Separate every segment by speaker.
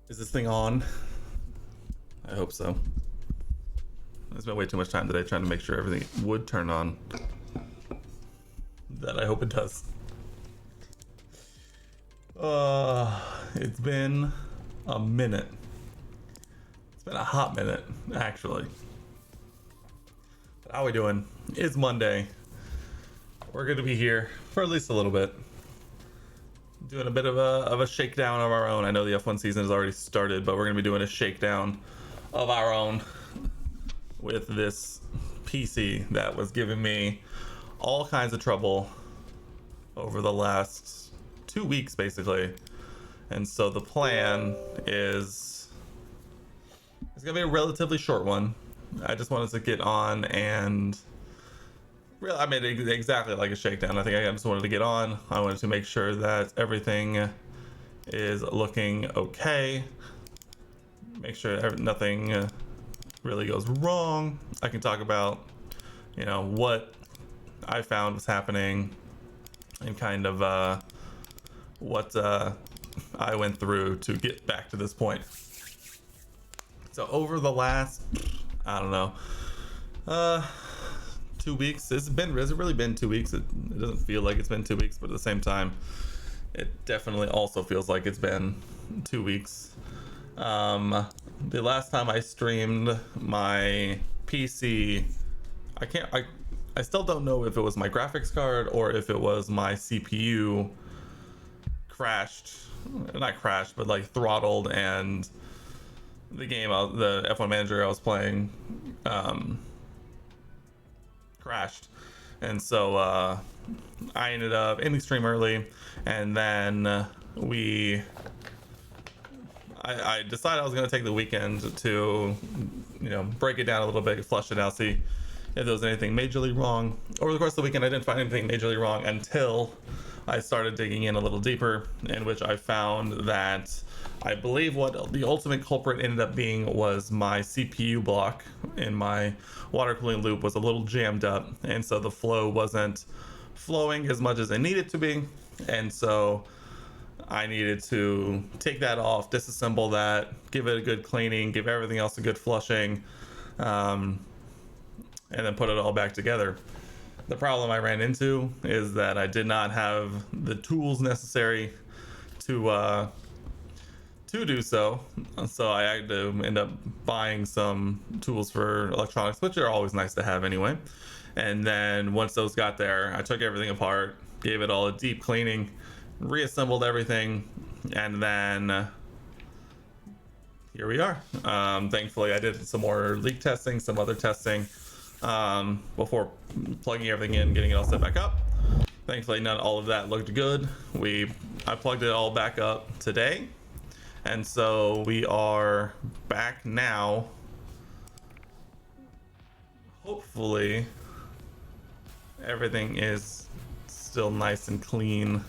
Speaker 1: Is this thing on? I hope so. I spent way too much time today trying to make sure everything would turn on. That I hope it does. It's been a minute. It's been a hot minute, actually. But how we doing? It's Monday. We're going to be here for at least a little bit. Doing a bit of a shakedown of our own. I know the F1 season has already started, but we're going to be doing a shakedown of our own with this PC that was giving me all kinds of trouble over the last 2 weeks, basically. And so the plan is it's going to be a relatively short one. I just wanted to get on and I made it exactly like a shakedown. I think I just wanted to get on. I wanted to make sure that everything is looking okay. Make sure nothing really goes wrong. I can talk about, what I found was happening and kind of what I went through to get back to this point. So over the last, I don't know, 2 weeks. Has it really been 2 weeks? It doesn't feel like it's been 2 weeks, but at the same time, it definitely also feels like it's been 2 weeks. The last time I streamed my PC, I still don't know if it was my graphics card or if it was my CPU not crashed, but like throttled, and the F1 Manager I was playing, crashed. And so I ended up ending stream early, and then I decided I was going to take the weekend to break it down a little bit, flush it out, see if there was anything majorly wrong. Over the course of the weekend, I didn't find anything majorly wrong until I started digging in a little deeper, in which I found that I believe what the ultimate culprit ended up being was my CPU block in my water cooling loop was a little jammed up, and so the flow wasn't flowing as much as it needed to be. And so I needed to take that off, disassemble that, give it a good cleaning, give everything else a good flushing, and then put it all back together. The problem I ran into is that I did not have the tools necessary to do so. So I had to end up buying some tools for electronics, which are always nice to have anyway. And then once those got there, I took everything apart, gave it all a deep cleaning, reassembled everything, and then here we are. Thankfully, I did some more leak testing, some other testing before plugging everything in, getting it all set back up. Thankfully, not all of that looked good. I plugged it all back up today, and so we are back now. Hopefully, everything is still nice and clean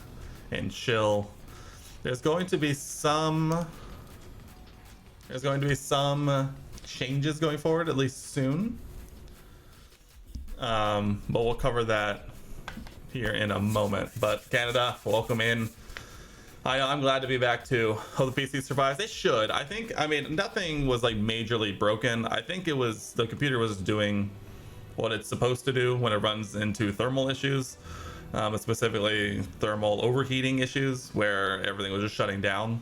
Speaker 1: and chill. There's going to be some changes going forward, at least soon. But we'll cover that here in a moment. But Canada, welcome in. I'm glad to be back too. Hope the PC survives. It should. Nothing was like majorly broken. I think the computer was doing what it's supposed to do when it runs into thermal issues, specifically thermal overheating issues where everything was just shutting down.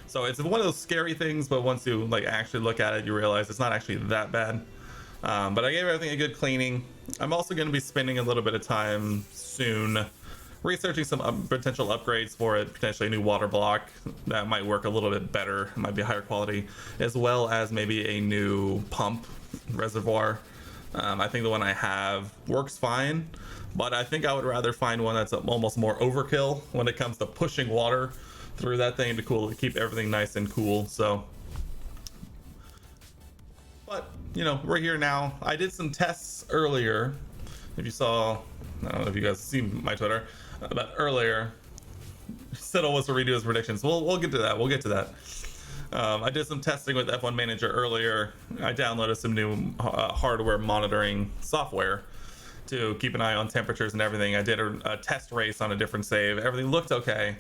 Speaker 1: So it's one of those scary things, but once you actually look at it, you realize it's not actually that bad. But I gave everything a good cleaning. I'm also going to be spending a little bit of time soon researching some potential upgrades for it, potentially a new water block that might work a little bit better, might be higher quality, as well as maybe a new pump reservoir. I think the one I have works fine, but I think I would rather find one that's almost more overkill when it comes to pushing water through that thing to keep everything nice and cool. So, but we're here now. I did some tests earlier. If you saw, I don't know if you guys see my Twitter, but earlier Siddle was to redo his predictions. We'll get to that. I did some testing with F1 Manager earlier. I downloaded some new hardware monitoring software to keep an eye on temperatures and everything. I did a test race on a different save. Everything looked okay,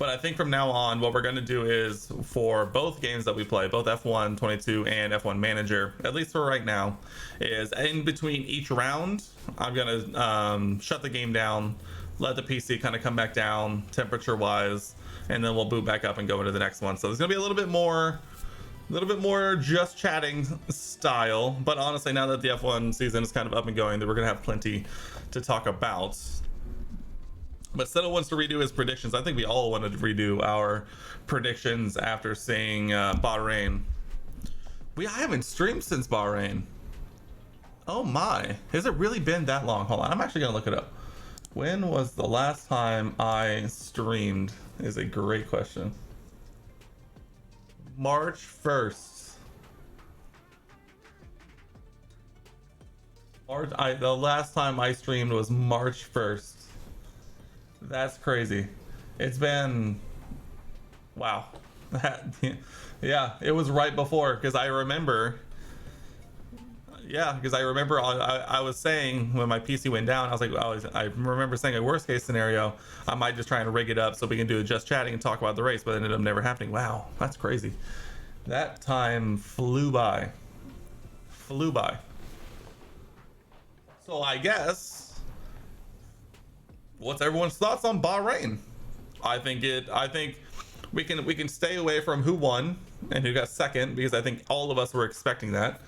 Speaker 1: But I think from now on, what we're going to do is for both games that we play, both F1 22 and F1 Manager, at least for right now, is in between each round, I'm going to shut the game down, let the PC kind of come back down temperature wise, and then we'll boot back up and go into the next one. So there's going to be a little bit more just chatting style. But honestly, now that the F1 season is kind of up and going, we're going to have plenty to talk about. But Settle wants to redo his predictions. I think we all wanted to redo our predictions after seeing Bahrain. I haven't streamed since Bahrain. Oh my. Has it really been that long? Hold on. I'm actually going to look it up. When was the last time I streamed? Is a great question. March 1st. The last time I streamed was March 1st. That's crazy. It's been, wow. Yeah, it was right before, because I remember I was saying when my PC went down, I was like, I remember saying a worst case scenario, I might just try and rig it up so we can do just chatting and talk about the race, but it ended up never happening. Wow, that's crazy. That time flew by. So I guess, what's everyone's thoughts on Bahrain? I think we can stay away from who won and who got second, because I think all of us were expecting that.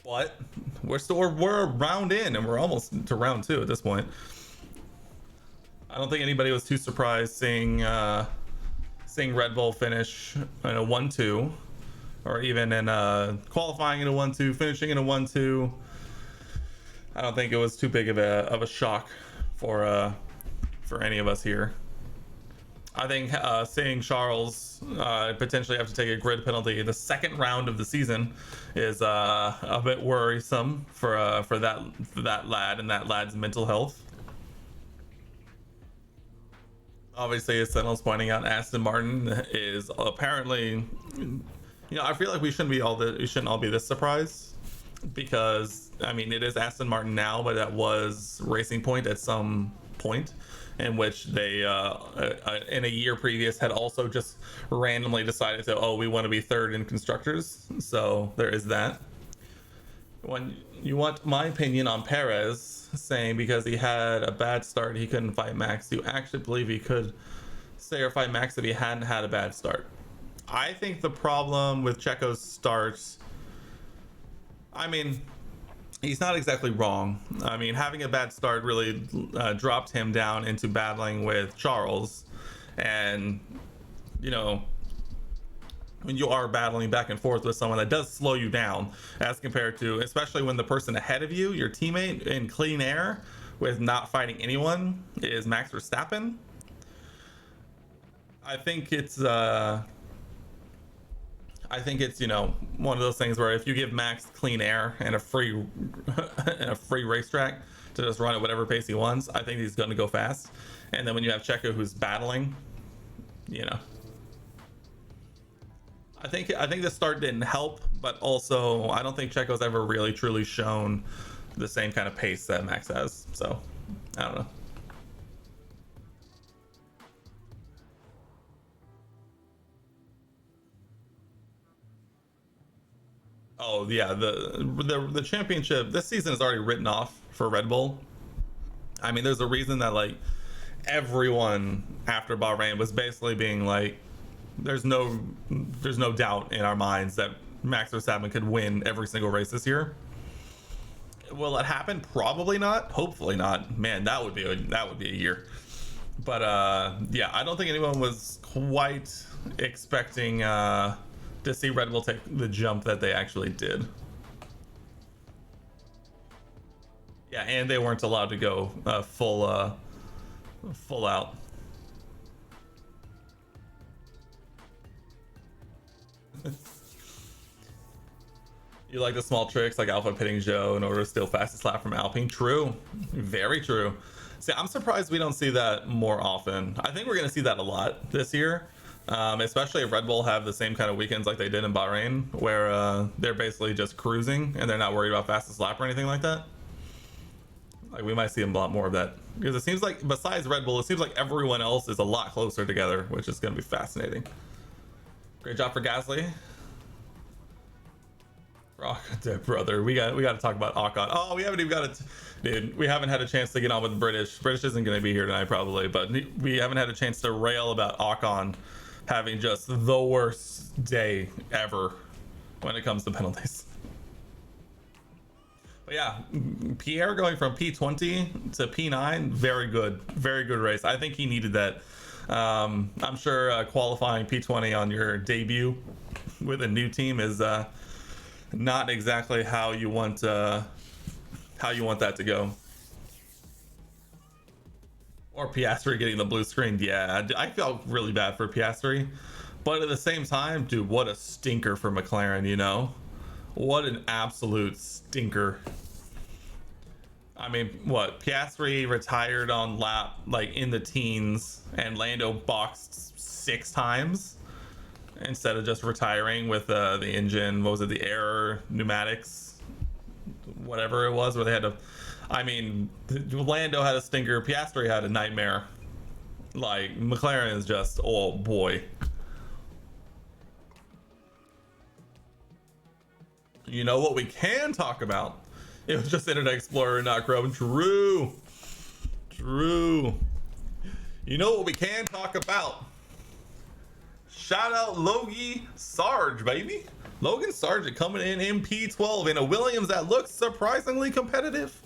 Speaker 1: But we're a round in, and we're almost to round 2 at this point. I don't think anybody was too surprised seeing Red Bull finish in a 1-2, or even in qualifying in a 1-2, finishing in a 1-2. I don't think it was too big of a shock for any of us here. I think seeing Charles potentially have to take a grid penalty in the second round of the season is a bit worrisome for that lad and that lad's mental health. Obviously, as Sentinel's pointing out, Aston Martin is apparently, I feel like we shouldn't all be this surprised, because I mean, it is Aston Martin now, but that was Racing Point at some point, in which they in a year previous had also just randomly decided to, we want to be third in constructors. So there is that. When you want my opinion on Perez, saying because he had a bad start he couldn't fight Max, do you actually believe he could stay or fight Max if he hadn't had a bad start? I think the problem with Checo's starts, I mean, he's not exactly wrong. I mean, having a bad start really dropped him down into battling with Charles. And, when you are battling back and forth with someone, that does slow you down, as compared to, especially when the person ahead of you, your teammate in clean air with not fighting anyone, is Max Verstappen. I think it's one of those things where if you give Max clean air and a free racetrack to just run at whatever pace he wants, I think he's going to go fast. And then when you have Checo who's battling, I think the start didn't help, but also I don't think Checo's ever really truly shown the same kind of pace that Max has. So I don't know. Oh yeah, the championship this season is already written off for Red Bull. I mean, there's a reason that like everyone after Bahrain was basically being like, there's no doubt in our minds that Max Verstappen could win every single race this year. Will it happen? Probably not. Hopefully not. Man, that would be a year. But yeah, I don't think anyone was quite expecting to see Red Bull take the jump that they actually did. Yeah, and they weren't allowed to go full out. You like the small tricks like Alpha pitting Joe in order to steal fastest lap from Alpine? True, very true. See, I'm surprised we don't see that more often. I think we're going to see that a lot this year, especially if Red Bull have the same kind of weekends like they did in Bahrain, where they're basically just cruising and they're not worried about fastest lap or anything like that. Like we might see a lot more of that because it seems like besides Red Bull, it seems like everyone else is a lot closer together, which is going to be fascinating. Great job for Gasly. Rock, brother, we got to talk about Ocon. Oh, we haven't even got it, dude. We haven't had a chance to get on with the British. British isn't going to be here tonight probably, but we haven't had a chance to rail about Ocon having just the worst day ever when it comes to penalties. But yeah, Pierre going from P20 to P9, very good race. I think he needed that. I'm sure qualifying P20 on your debut with a new team is not exactly how you want that to go. Or Piastri getting the blue screen. Yeah, I felt really bad for Piastri, but at the same time, dude, what a stinker for McLaren, you know? What an absolute stinker. I mean, what? Piastri retired on lap like in the teens, and Lando boxed 6 times instead of just retiring with the engine. What was it? The air pneumatics, whatever it was, where they had to. I mean, Lando had a stinker. Piastri had a nightmare. Like McLaren is just, oh boy. You know what we can talk about? It was just Internet Explorer, not Chrome. True. You know what we can talk about? Shout out Logie Sarge, baby. Logan Sargent coming in P12 in a Williams that looks surprisingly competitive.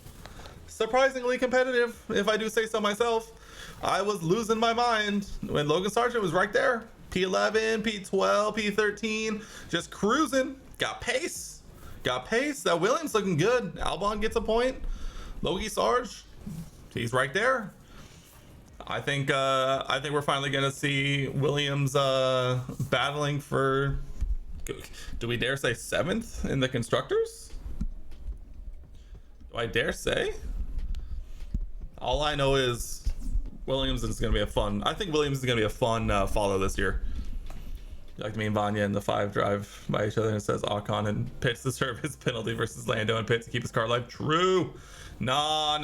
Speaker 1: If I do say so myself. I was losing my mind when Logan Sargent was right there. P11, P12, P13, just cruising. Got pace. That Williams looking good. Albon gets a point. Logie Sarge, he's right there. I think we're finally gonna see Williams battling for, do we dare say 7th in the constructors? Do I dare say? All I know is Williams is gonna be a fun. I think Williams is gonna be a fun follow this year. Like me and Vanya in the 5 drive by each other, and it says Ocon and Pitts to serve his penalty versus Lando and Pitts to keep his car alive. True. No.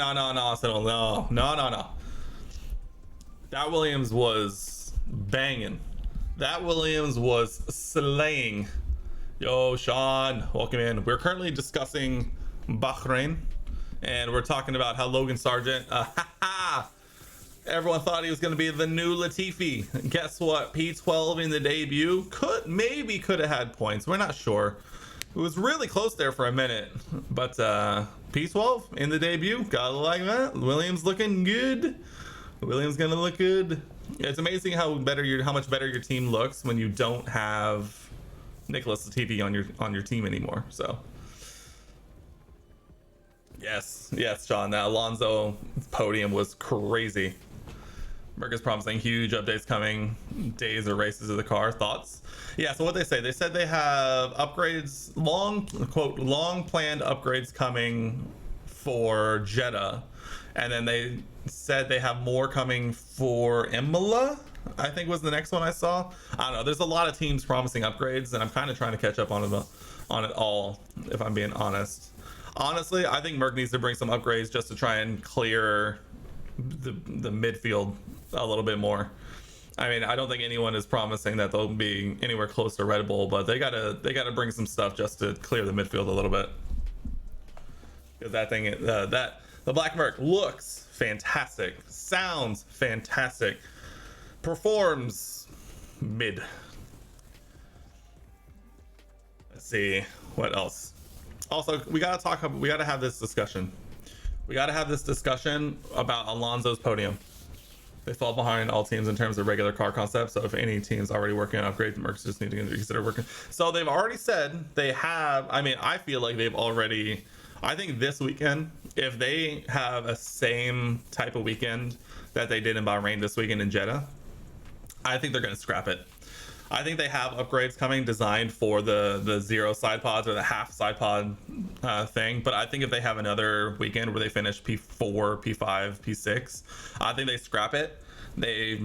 Speaker 1: That Williams was banging. That Williams was slaying. Yo, Sean, welcome in. We're currently discussing Bahrain, and we're talking about how Logan Sargent, everyone thought he was going to be the new Latifi. Guess what? P12 in the debut could have had points. We're not sure. It was really close there for a minute, but P12 in the debut, gotta like that. Williams looking good. Williams gonna look good. It's amazing how much better your team looks when you don't have Nicholas Latifi on your team anymore. So yes, Sean, that Alonso podium was crazy. Merc is promising huge updates coming days or races of the car. Thoughts? Yeah, so what they said they have upgrades, long planned upgrades coming for Jeddah, and then they said they have more coming for Imola, I think was the next one I saw. I don't know, there's a lot of teams promising upgrades, and I'm kind of trying to catch up on it all, if I'm being honest. Honestly, I think Merc needs to bring some upgrades just to try and clear the midfield a little bit more. I mean, I don't think anyone is promising that they'll be anywhere close to Red Bull, but they gotta bring some stuff just to clear the midfield a little bit. Because the Black Merc looks fantastic, sounds fantastic, performs mid. Let's see what else. Also, we gotta have this discussion. We gotta have this discussion about Alonso's podium. They fall behind all teams in terms of regular car concepts. So if any team's already working on upgrades, Mercs just need to consider working. So they've already said they have. I mean, I feel like they've already. I think this weekend, if they have a same type of weekend that they did in Bahrain this weekend in Jeddah, I think they're going to scrap it. I think they have upgrades coming designed for the 0 side pods or the half side pod thing. But I think if they have another weekend where they finish P4, P5, P6, I think they scrap it. They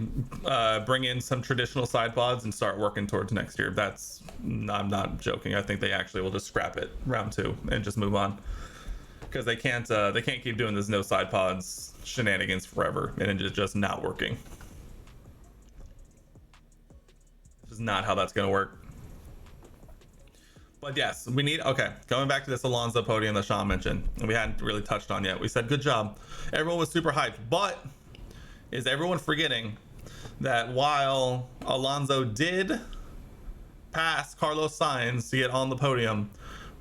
Speaker 1: bring in some traditional side pods and start working towards next year. I'm not joking. I think they actually will just scrap it round 2 and just move on. because they can't keep doing this no side pods shenanigans forever, and it's just not working. This is not how that's gonna work. But yes, we need, okay, going back to this Alonso podium that Sean mentioned, and we hadn't really touched on yet. We said good job. Everyone was super hyped, but is everyone forgetting that while Alonso did pass Carlos Sainz to get on the podium,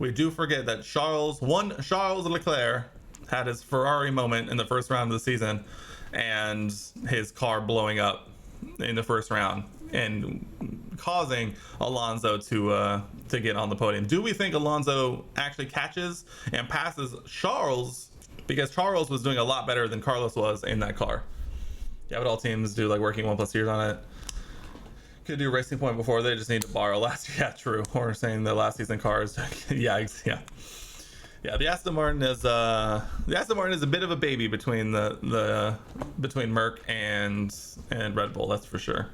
Speaker 1: we do forget that Charles Leclerc had his Ferrari moment in the first round of the season, and his car blowing up in the first round and causing Alonso to get on the podium. Do we think Alonso actually catches and passes Charles, because Charles was doing a lot better than Carlos was in that car? Yeah, but all teams do, like, working 1+ years on it. Could do Racing Point before, they just need to borrow last year. Yeah, true. Or saying the last season cars. Yeah. The Aston Martin is a bit of a baby between between Merc and Red Bull, that's for sure.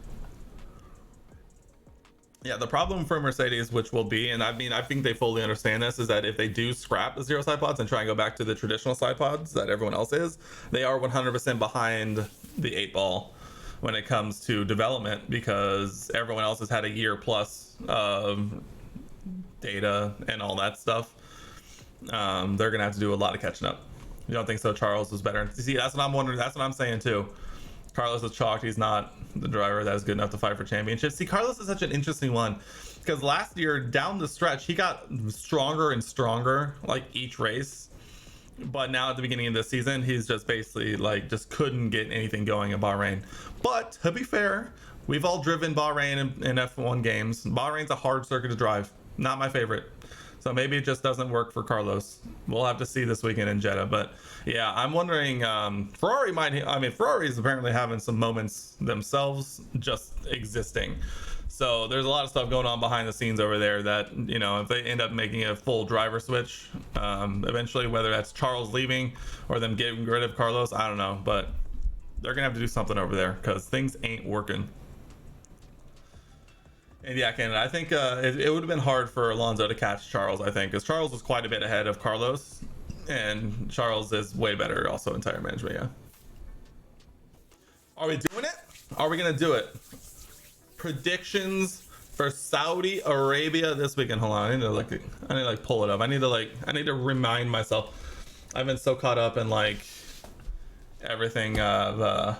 Speaker 1: Yeah, the problem for Mercedes, which will be, and I mean, I think they fully understand this, is that if they do scrap the zero side pods and try and go back to the traditional side pods that everyone else is, they are 100% behind the 8 ball when it comes to development, because everyone else has had a year plus of data and all that stuff. They're gonna have to do a lot of catching up. You don't think so? Charles was better. See, that's what I'm wondering. That's what I'm saying too. Carlos is chalked. He's not the driver that is good enough to fight for championships. See, Carlos is such an interesting one, because last year down the stretch he got stronger and stronger like each race, but now at the beginning of the season he's just basically like just couldn't get anything going in Bahrain. But to be fair, we've all driven Bahrain in F1 games. Bahrain's a hard circuit to drive, not my favorite. So maybe it just doesn't work for Carlos. We'll have to see this weekend in Jeddah. But yeah, I'm wondering, Ferrari is apparently having some moments themselves just existing. So there's a lot of stuff going on behind the scenes over there that, you know, if they end up making a full driver switch, eventually, whether that's Charles leaving or them getting rid of Carlos, I don't know. But they're going to have to do something over there, because things ain't working. And yeah, Ken, I think it would have been hard for Alonso to catch Charles, I think, because Charles was quite a bit ahead of Carlos, and Charles is way better also in tire management. Yeah. Are we doing it? Are we gonna do it? Predictions for Saudi Arabia this weekend. Hold on, I need to pull it up. I need to remind myself. I've been so caught up in like everything of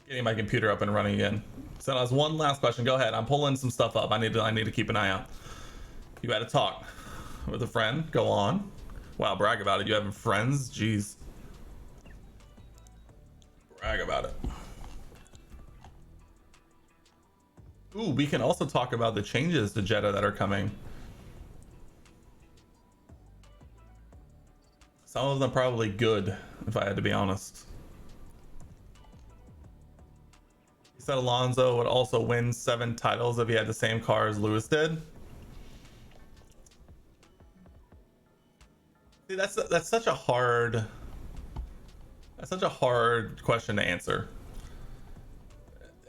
Speaker 1: getting my computer up and running again. So that was one last question. Go ahead. I'm pulling some stuff up. I need to keep an eye out. You got to talk with a friend. Go on. Wow, brag about it. You having friends? Jeez. Brag about it. Ooh, we can also talk about the changes to Jeddah that are coming. Some of them probably good, if I had to be honest. Said Alonso would also win 7 titles if he had the same car as Lewis did. See, that's such a hard question to answer,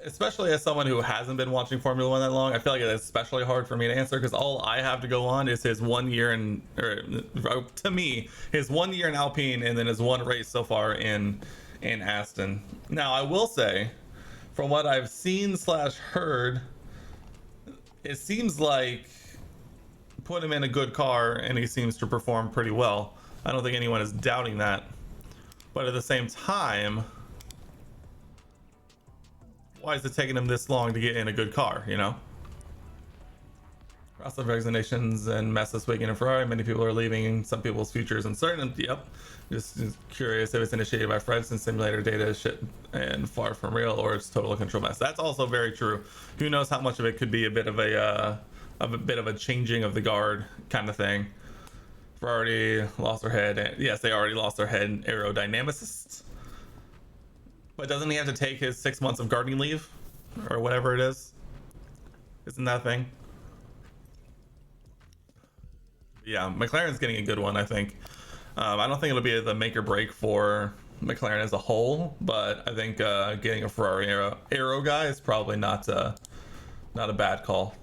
Speaker 1: especially as someone who hasn't been watching Formula One that long. I feel like it's especially hard for me to answer, because all I have to go on is his 1 year in, or to me, his 1 year in Alpine, and then his 1 race so far in Aston. Now, I will say, from what I've seen / heard, it seems like put him in a good car and he seems to perform pretty well. I don't think anyone is doubting that. But at the same time, why is it taking him this long to get in a good car, you know? Lots of resignations and mess this weekend in Ferrari. Many people are leaving. Some people's future is uncertain. Yep. Just curious if it's initiated by Fred, since simulator data is shit and far from real, or it's total control mess. That's also very true. Who knows how much of it could be a bit of a changing of the guard kind of thing. Ferrari lost their head. Yes, they already lost their head aerodynamicist. But doesn't he have to take his 6 months of gardening leave, or whatever it is? Isn't that a thing? Yeah, McLaren's getting a good one, I think. I don't think it'll be the make or break for McLaren as a whole, but I think getting a Ferrari aero guy is probably not a bad call.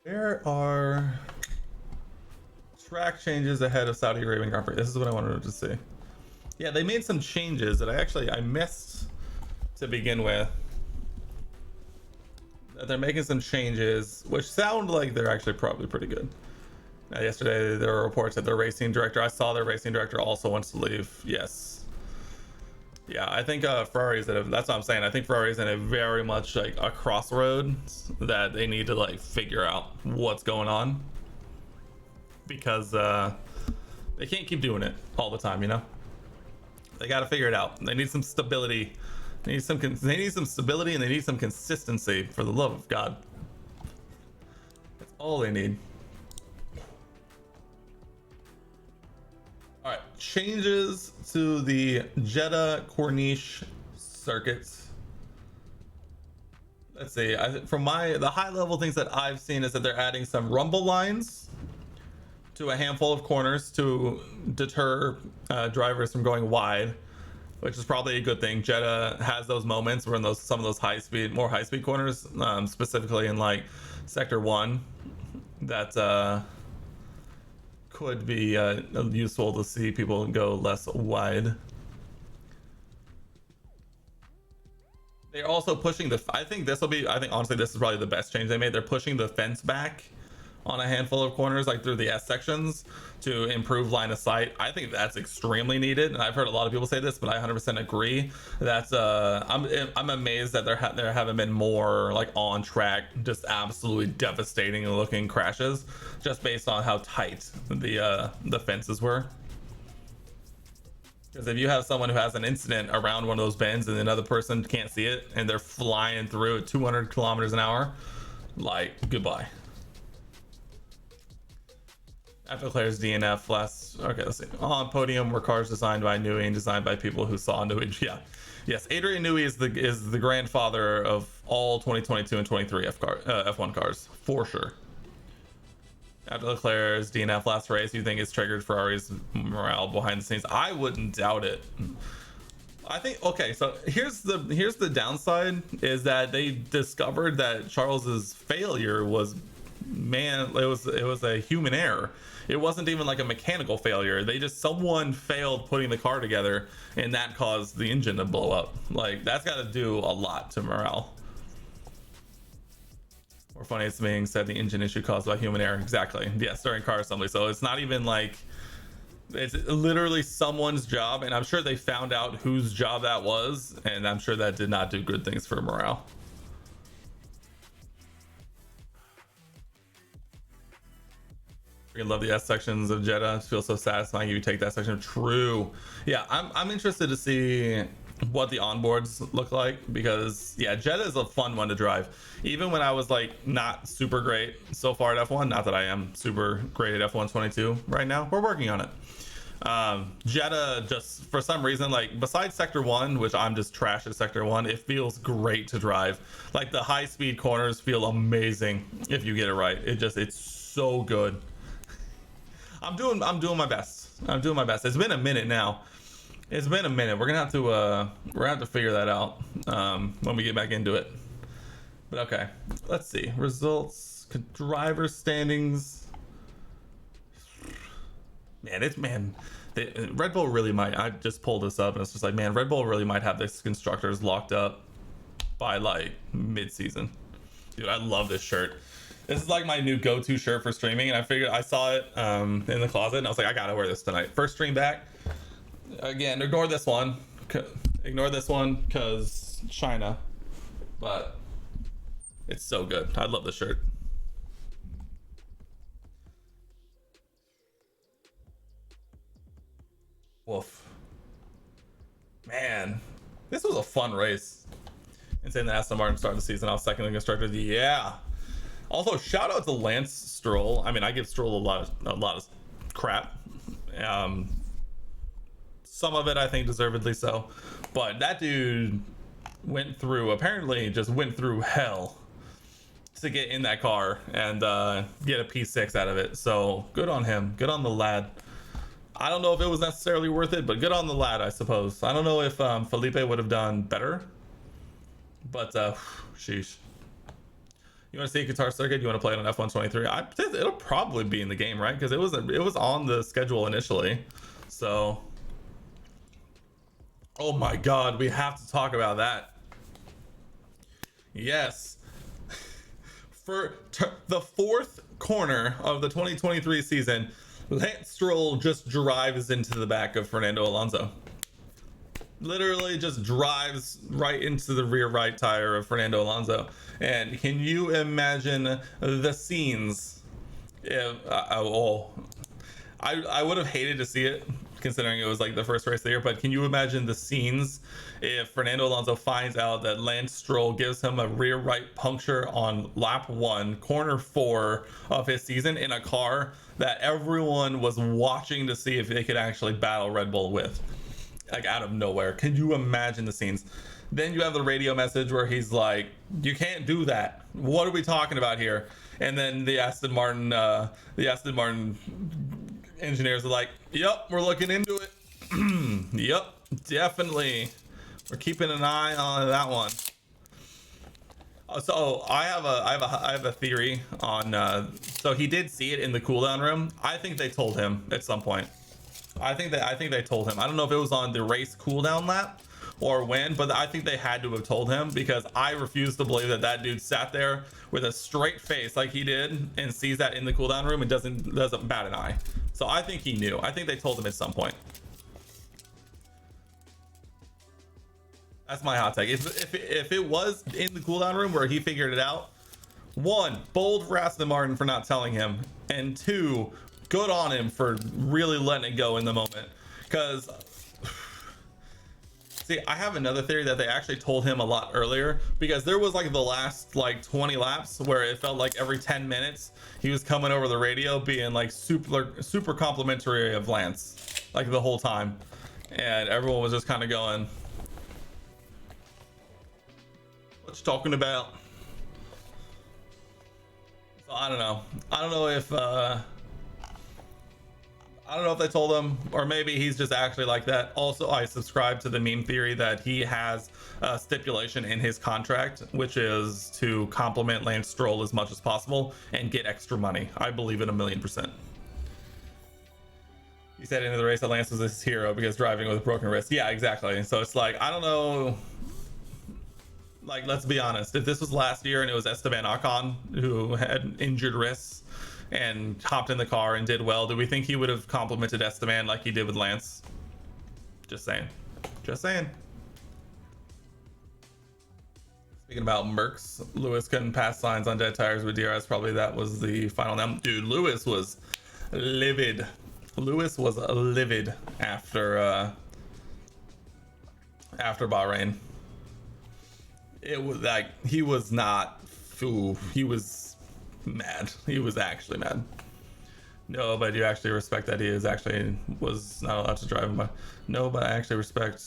Speaker 1: There are track changes ahead of Saudi Arabian Grand Prix. This is what I wanted to see. Yeah, they made some changes that I missed to begin with. They're making some changes, which sound like they're actually probably pretty good. Yesterday, there were reports that their racing director, I saw their racing director also wants to leave. Yes. Yeah, I think Ferrari's that's what I'm saying. I think Ferrari's in a very much like a crossroads that they need to like figure out what's going on. Because they can't keep doing it all the time, you know? They got to figure it out. They need some stability. They need some stability, and they need some consistency, for the love of God. That's all they need. All right, changes to the Jeddah Corniche circuits. Let's see. From the high level things that I've seen is that they're adding some rumble lines to a handful of corners to deter drivers from going wide, which is probably a good thing. Jeddah has those moments where in some of those more high speed corners, specifically in like sector 1, that could be useful to see people go less wide. They're also pushing I think honestly this is probably the best change they made. They're pushing the fence back on a handful of corners, like through the S sections, to improve line of sight. I think that's extremely needed, and I've heard a lot of people say this, but I 100% agree. That's I'm amazed that there haven't been more like on track, just absolutely devastating looking crashes, just based on how tight the fences were. Because if you have someone who has an incident around one of those bends and another person can't see it and they're flying through at 200 kilometers an hour, like, goodbye. After Leclerc's DNF last, okay, let's see. On podium were cars designed by Newey and designed by people who saw Newey. Yeah, yes, Adrian Newey is the grandfather of all 2022 and 23 F1 cars for sure. After Leclerc's DNF last race, you think it's triggered Ferrari's morale behind the scenes? I wouldn't doubt it. I think, okay, so here's the downside, is that they discovered that Charles's failure was, it was a human error. It wasn't even like a mechanical failure. Someone failed putting the car together, and that caused the engine to blow up. Like, that's got to do a lot to morale. Or funny, it's being said the engine issue caused by human error. Exactly. Yes, during car assembly. So it's not even like, it's literally someone's job, and I'm sure they found out whose job that was, and I'm sure that did not do good things for morale. I love the S sections of Jeddah. It feels so satisfying. You take that section. True. Yeah, I'm interested to see what the onboards look like, because yeah, Jeddah is a fun one to drive. Even when I was like not super great so far at F1, not that I am super great at F1 22 right now. We're working on it. Jeddah, just for some reason, like besides sector 1, which I'm just trash at sector 1, it feels great to drive. Like the high speed corners feel amazing if you get it right. It's so good. I'm doing my best. I'm doing my best. It's been a minute now. It's been a minute. We're gonna have to figure that out when we get back into it. But okay, let's see results, driver standings. Red Bull really might. I just pulled this up and it's just like, man, Red Bull really might have this constructors locked up by like mid-season. Dude, I love this shirt. This is like my new go-to shirt for streaming, and I figured, I saw it in the closet and I was like, I gotta wear this tonight. First stream back. Again, ignore this one because China, but it's so good. I love this shirt. Woof. Man, this was a fun race. Insane that Aston Martin started the season off second in constructors. Yeah. Also, shout out to Lance Stroll. I mean, I give Stroll a lot of crap. Some of it I think deservedly so, but that dude apparently just went through hell to get in that car and get a P6 out of it. So good on him. Good on the lad. I don't know if it was necessarily worth it, but good on the lad, I suppose. I don't know if Felipe would have done better, but sheesh. You want to see a guitar circuit? You want to play it on F123? It'll probably be in the game, right? Because it was on the schedule initially. So, oh my God, we have to talk about that. Yes, for the fourth corner of the 2023 season, Lance Stroll just drives into the back of Fernando Alonso. Literally just drives right into the rear right tire of Fernando Alonso. And can you imagine the scenes if I would have hated to see it considering it was like the first race of the year, but can you imagine the scenes if Fernando Alonso finds out that Lance Stroll gives him a rear right puncture on lap 1, corner 4 of his season in a car that everyone was watching to see if they could actually battle Red Bull with, like out of nowhere? Can you imagine the scenes? Then you have the radio message where he's like, you can't do that, what are we talking about here? And then the Aston Martin engineers are like, yep, we're looking into it. Yep, definitely, we're keeping an eye on that one. So I have a theory on so he did see it in the cooldown room. I think they told him at some point. I think they told him. I don't know if it was on the race cooldown lap or when, but I think they had to have told him, because I refuse to believe that dude sat there with a straight face like he did and sees that in the cooldown room and doesn't bat an eye. So I think he knew. I think they told him at some point. That's my hot take. If it was in the cooldown room where he figured it out, 1, bold for Aston Martin for not telling him, and 2, good on him for really letting it go in the moment. Because see, I have another theory that they actually told him a lot earlier, because there was like the last like 20 laps where it felt like every 10 minutes he was coming over the radio being like super complimentary of Lance, like the whole time, and everyone was just kind of going, what you talking about? So I don't know if I don't know if they told him, or maybe he's just actually like that. Also, I subscribe to the meme theory that he has a stipulation in his contract, which is to compliment Lance Stroll as much as possible and get extra money. I believe it 1,000,000%. He said into the race that Lance was his hero because driving with a broken wrist. Yeah, exactly. So it's like, I don't know. Like, let's be honest. If this was last year and it was Esteban Ocon who had injured wrists and hopped in the car and did well, do we think he would have complimented Esteban like he did with Lance? Just saying. Just saying. Speaking about Mercs, Lewis couldn't pass signs on dead tires with DRS. Probably that was the final. Now, dude, Lewis was livid. Lewis was livid after Bahrain. It was like he was not. Ooh, he was mad. He was actually mad. No, but you actually respect that he was not allowed to drive by. No, but I actually respect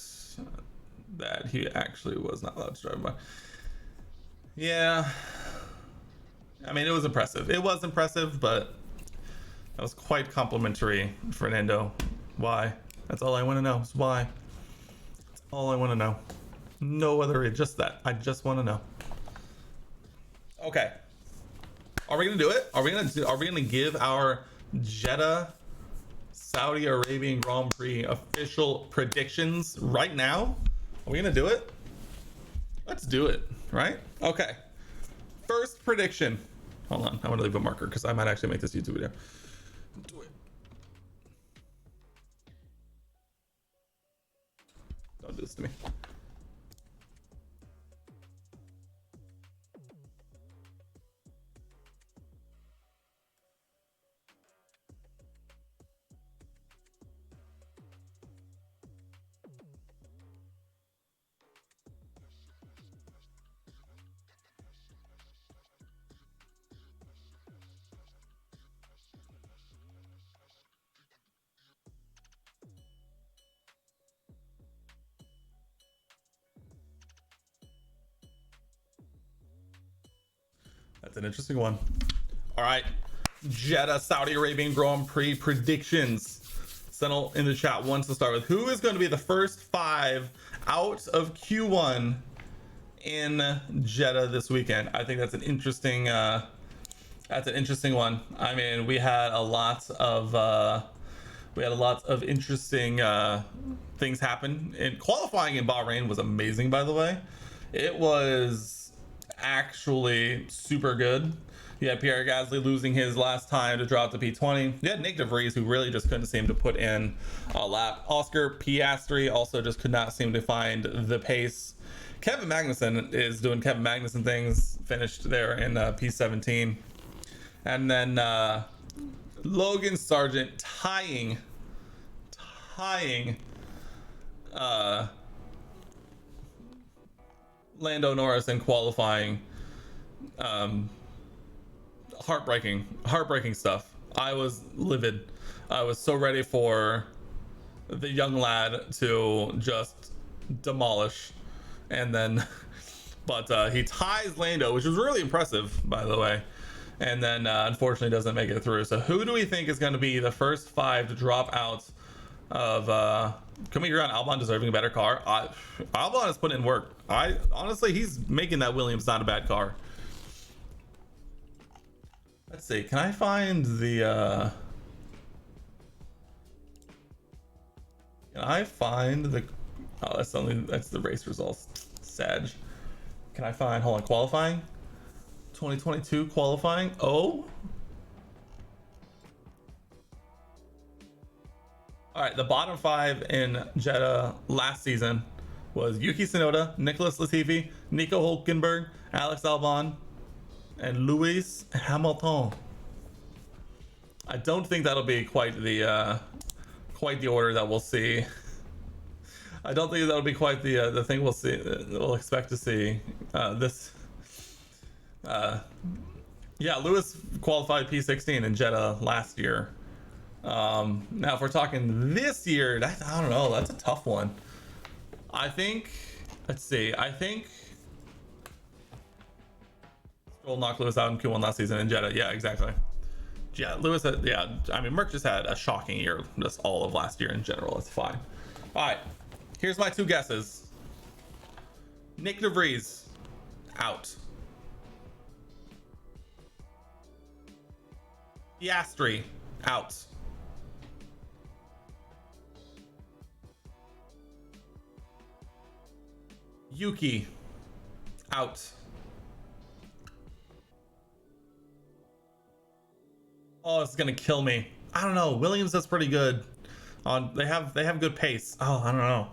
Speaker 1: that he actually was not allowed to drive by. Yeah, I mean, it was impressive. It was impressive, but that was quite complimentary, Fernando. Why? That's all I want to know. Is why? That's all I want to know. No other reason. Just that. I just want to know. Okay. Are we gonna do it? Are we gonna give our Jeddah Saudi Arabian Grand Prix official predictions right now? Are we gonna do it? Let's do it, right? Okay. First prediction. Hold on, I want to leave a marker because I might actually make this YouTube video. Do it. Don't do this to me. That's an interesting one. All right, Jeddah Saudi Arabian Grand Prix predictions. Settle in the chat once to start with. Who is going to be the first 5 out of Q1 in Jeddah this weekend. I think that's an interesting one. I mean, we had a lot of interesting things happen. And qualifying in Bahrain was amazing, by the way. It was actually super good. You had Pierre Gasly losing his last time to drop to P20. You had Nick DeVries, who really just couldn't seem to put in a lap. Oscar Piastri also just could not seem to find the pace. Kevin Magnussen is doing Kevin Magnussen things, finished there in P17. And then Logan Sargent tying Lando Norris in qualifying. Heartbreaking stuff. I was livid. I was so ready for the young lad to just demolish, and then but he ties Lando, which was really impressive, by the way, and then unfortunately doesn't make it through. So who do we think is going to be the first 5 to drop out of can we agree on Albon deserving a better car? Albon has put in work. Honestly, he's making that Williams not a bad car. Let's see, can I find the oh, that's the race results. Sag. Can I find, hold on, qualifying? 2022 qualifying. Oh. All right, the bottom 5 in Jeddah last season was Yuki Tsunoda, Nicholas Latifi, Nico Hülkenberg, Alex Albon, and Lewis Hamilton. I don't think that'll be quite the order that we'll see. I don't think that'll be quite the thing we'll see. We'll expect to see yeah, Lewis qualified P16 in Jeddah last year. Now, if we're talking this year, I don't know. That's a tough one. I think. Let's see. I think Stroll knocked Lewis out in Q1 last season in Jeddah. Yeah, exactly. Yeah, Lewis. Yeah, I mean, Merc just had a shocking year, just all of last year in general. It's fine. All right, here's my 2 guesses. Nick DeVries out. Piastri out. Yuki out. Oh, it's gonna kill me. I don't know. Williams is pretty good. They have good pace. Oh, I don't know.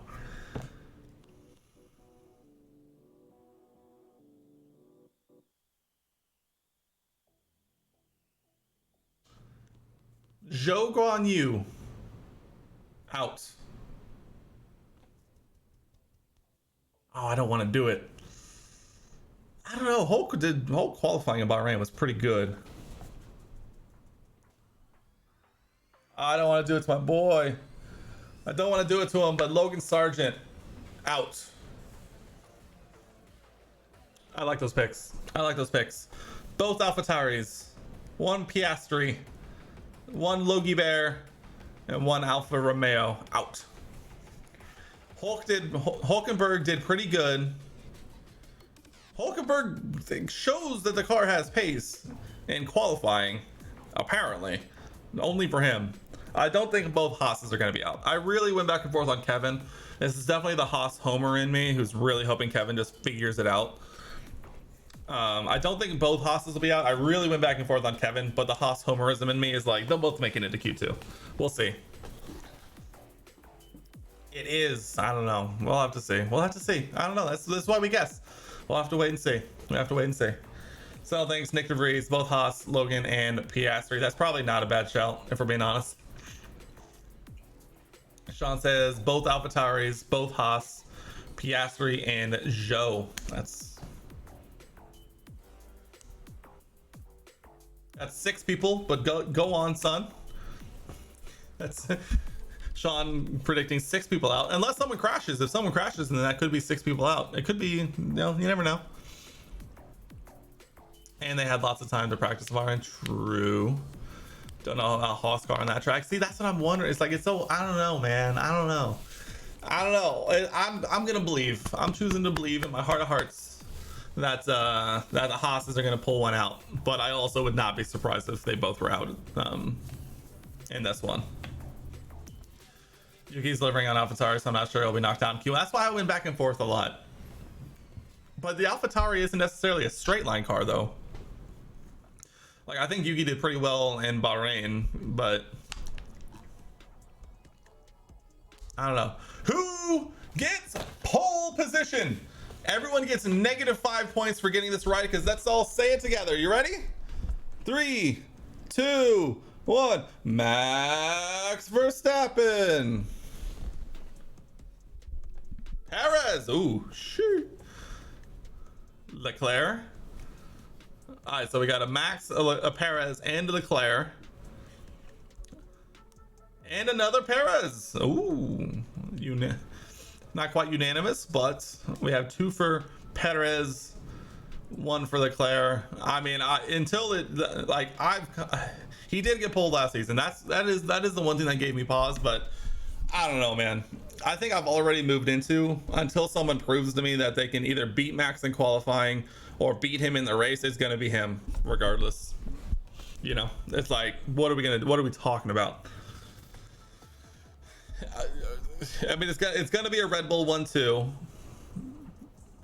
Speaker 1: Zhou Guanyu out. Oh, I don't want to do it. I don't know. Hulk qualifying in Bahrain was pretty good. I don't want to do it to my boy. I don't want to do it to him, but Logan Sargent out. I like those picks. Both AlphaTauris. 1 Piastri, 1 Logie Bear, and 1 Alfa Romeo out. Hulkenberg did pretty good. Hulkenberg shows that the car has pace in qualifying, apparently. Only for him. I don't think both Haas's are going to be out. I really went back and forth on Kevin. This is definitely the Haas homer in me, who's really hoping Kevin just figures it out. I don't think both Haas's will be out. I really went back and forth on Kevin, but the Haas homerism in me is like, they'll both make it into Q2. We'll see. It is. I don't know. We'll have to see. I don't know. That's why we guess. We'll have to wait and see. So thanks, Nick DeVries, both Haas, Logan, and Piastri. That's probably not a bad shout, if we're being honest. Sean says both AlphaTauris, both Haas, Piastri, and Zhou. That's 6 people, but go on, son. That's Sean predicting 6 people out, unless someone crashes. If someone crashes, then that could be 6 people out. It could be, you never know. And they had lots of time to practice Bahrain. True. Don't know about Haas car on that track. See, that's what I'm wondering. It's like, it's so, I don't know, man. I don't know. I'm gonna believe. I'm choosing to believe in my heart of hearts that the Haas's are going to pull one out. But I also would not be surprised if they both were out in this one. Yuki's delivering on AlphaTauri, so I'm not sure he'll be knocked down Q. That's why I went back and forth a lot. But the AlphaTauri isn't necessarily a straight line car, though. Like, I think Yuki did pretty well in Bahrain, but I don't know. Who gets pole position? Everyone gets -5 points for getting this right, because let's all say it together. You ready? 3, 2, 1. Max Verstappen. Perez. Ooh, shoot. Leclerc. All right, so we got a Max, a Perez, and a Leclerc. And another Perez. Ooh, not quite unanimous, but we have 2 for Perez, 1 for Leclerc. I mean, he did get pulled last season. That is the one thing that gave me pause, but I don't know, man. I think I've already moved into, until someone proves to me that they can either beat Max in qualifying or beat him in the race, it's gonna be him regardless. You know, it's like, what are we talking about? I mean, it's gonna be a Red Bull 1-2,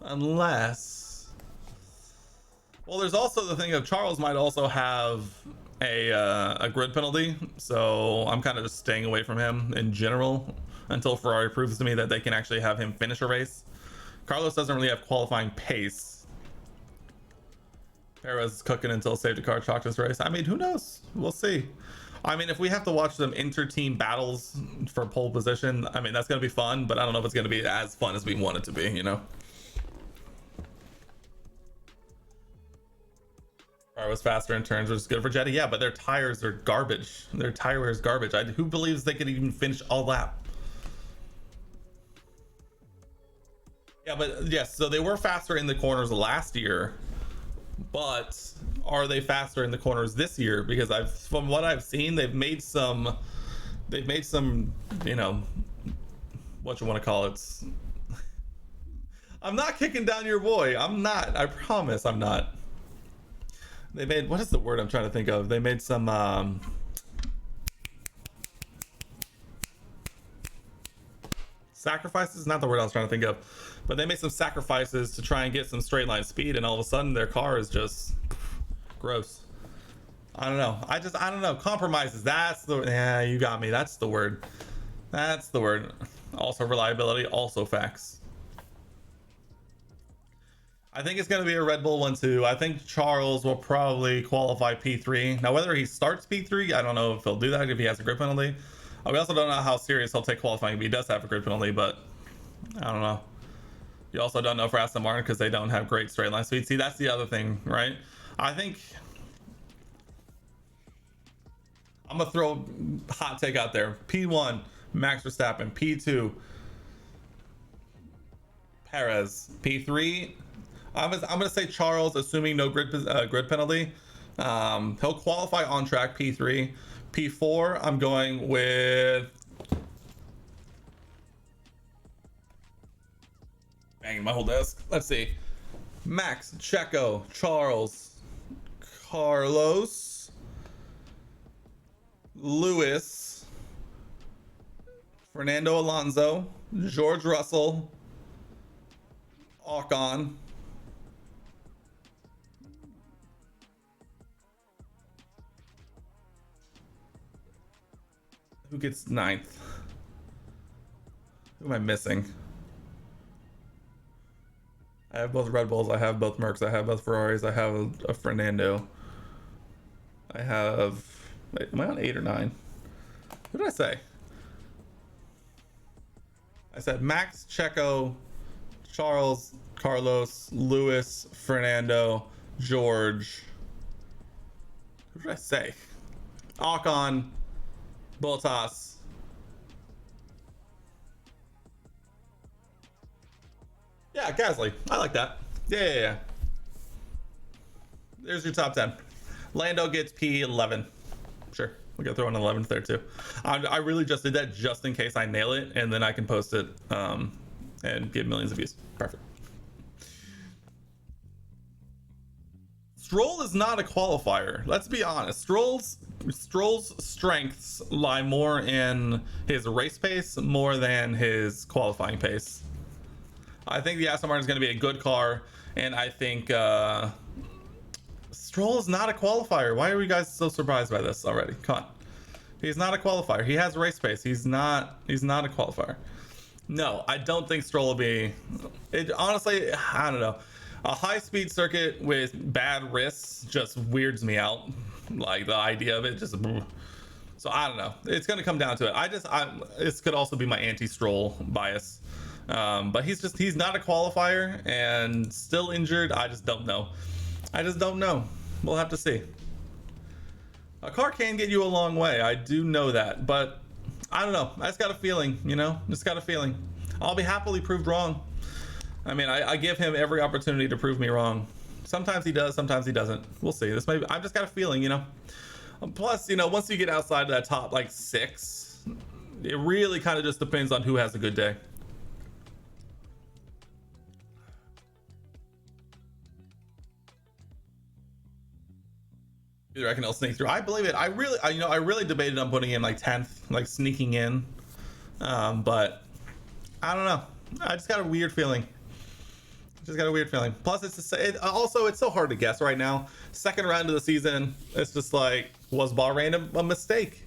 Speaker 1: unless, well, there's also the thing of Charles might also have a grid penalty, so I'm kind of just staying away from him in general until Ferrari proves to me that they can actually have him finish a race. Carlos doesn't really have qualifying pace. Perez is cooking until safety car chalked this race. I mean, who knows? We'll see. I mean, if we have to watch some inter-team battles for pole position, I mean, that's going to be fun, but I don't know if it's going to be as fun as we want it to be, you know? I was faster in turns, which is good for Jetty. Yeah, but their tires are garbage. Their tire wear is garbage. Who believes they could even finish all lap? Yeah, but yes, so they were faster in the corners last year, but are they faster in the corners this year? Because from what I've seen, they've made some, you know, what you want to call it. I'm not kicking down your boy. I'm not. I promise I'm not. They made, what is the word I'm trying to think of? They made some sacrifices, not the word I was trying to think of, but they made some sacrifices to try and get some straight line speed, and all of a sudden their car is just gross. I don't know. I don't know. Compromises. Yeah, you got me. That's the word. That's the word. Also reliability, also facts. I think it's going to be a Red Bull 1-2. I think Charles will probably qualify P3. Now, whether he starts P3, I don't know if he'll do that if he has a grid penalty. We also don't know how serious he'll take qualifying if he does have a grid penalty, but I don't know. You also don't know for Aston Martin because they don't have great straight line speed. See, that's the other thing, right? I think I'm going to throw a hot take out there. P1, Max Verstappen. P2, Perez. P3, I'm gonna say Charles, assuming no grid penalty. He'll qualify on track P3. P4, I'm going with, banging my whole desk. Let's see. Max, Checo, Charles, Carlos, Lewis, Fernando Alonso, George Russell, Ocon, who gets 9th? Who am I missing? I have both Red Bulls, I have both Mercs, I have both Ferraris, I have a Fernando. I have, wait, am I on 8 or 9? What did I say? I said Max, Checo, Charles, Carlos, Lewis, Fernando, George. What did I say? Ocon, Bottas. Yeah, Gasly. I like that. Yeah. There's your top 10. Lando gets P11. Sure. We gotta throw in 11th there too. I really just did that just in case I nail it, and then I can post it and get millions of views. Perfect. Stroll is not a qualifier. Let's be honest. Stroll's strengths lie more in his race pace more than his qualifying pace. I think the Aston Martin is going to be a good car, and I think Stroll is not a qualifier. Why are you guys so surprised by this already? Come on. He's not a qualifier. He has race pace. He's not a qualifier. No, I don't think Stroll will be. It honestly, I don't know. A high-speed circuit with bad risks just weirds me out. Like the idea of it, just. So I don't know. It's gonna come down to it. This could also be my anti-Stroll bias, but he's not a qualifier and still injured. I just don't know. We'll have to see. A car can get you a long way. I do know that, but I don't know. I just got a feeling, just got a feeling. I'll be happily proved wrong. I mean, I give him every opportunity to prove me wrong. Sometimes he does, sometimes he doesn't. We'll see. I've just got a feeling, Plus, once you get outside of that top like 6, it really kind of just depends on who has a good day. You reckon he'll sneak through? I believe it. I really debated on putting him like 10th, like sneaking in, but I don't know. I just got a weird feeling. Plus, it's so hard to guess right now. Second round of the season, it's just like, was Bahrain a mistake?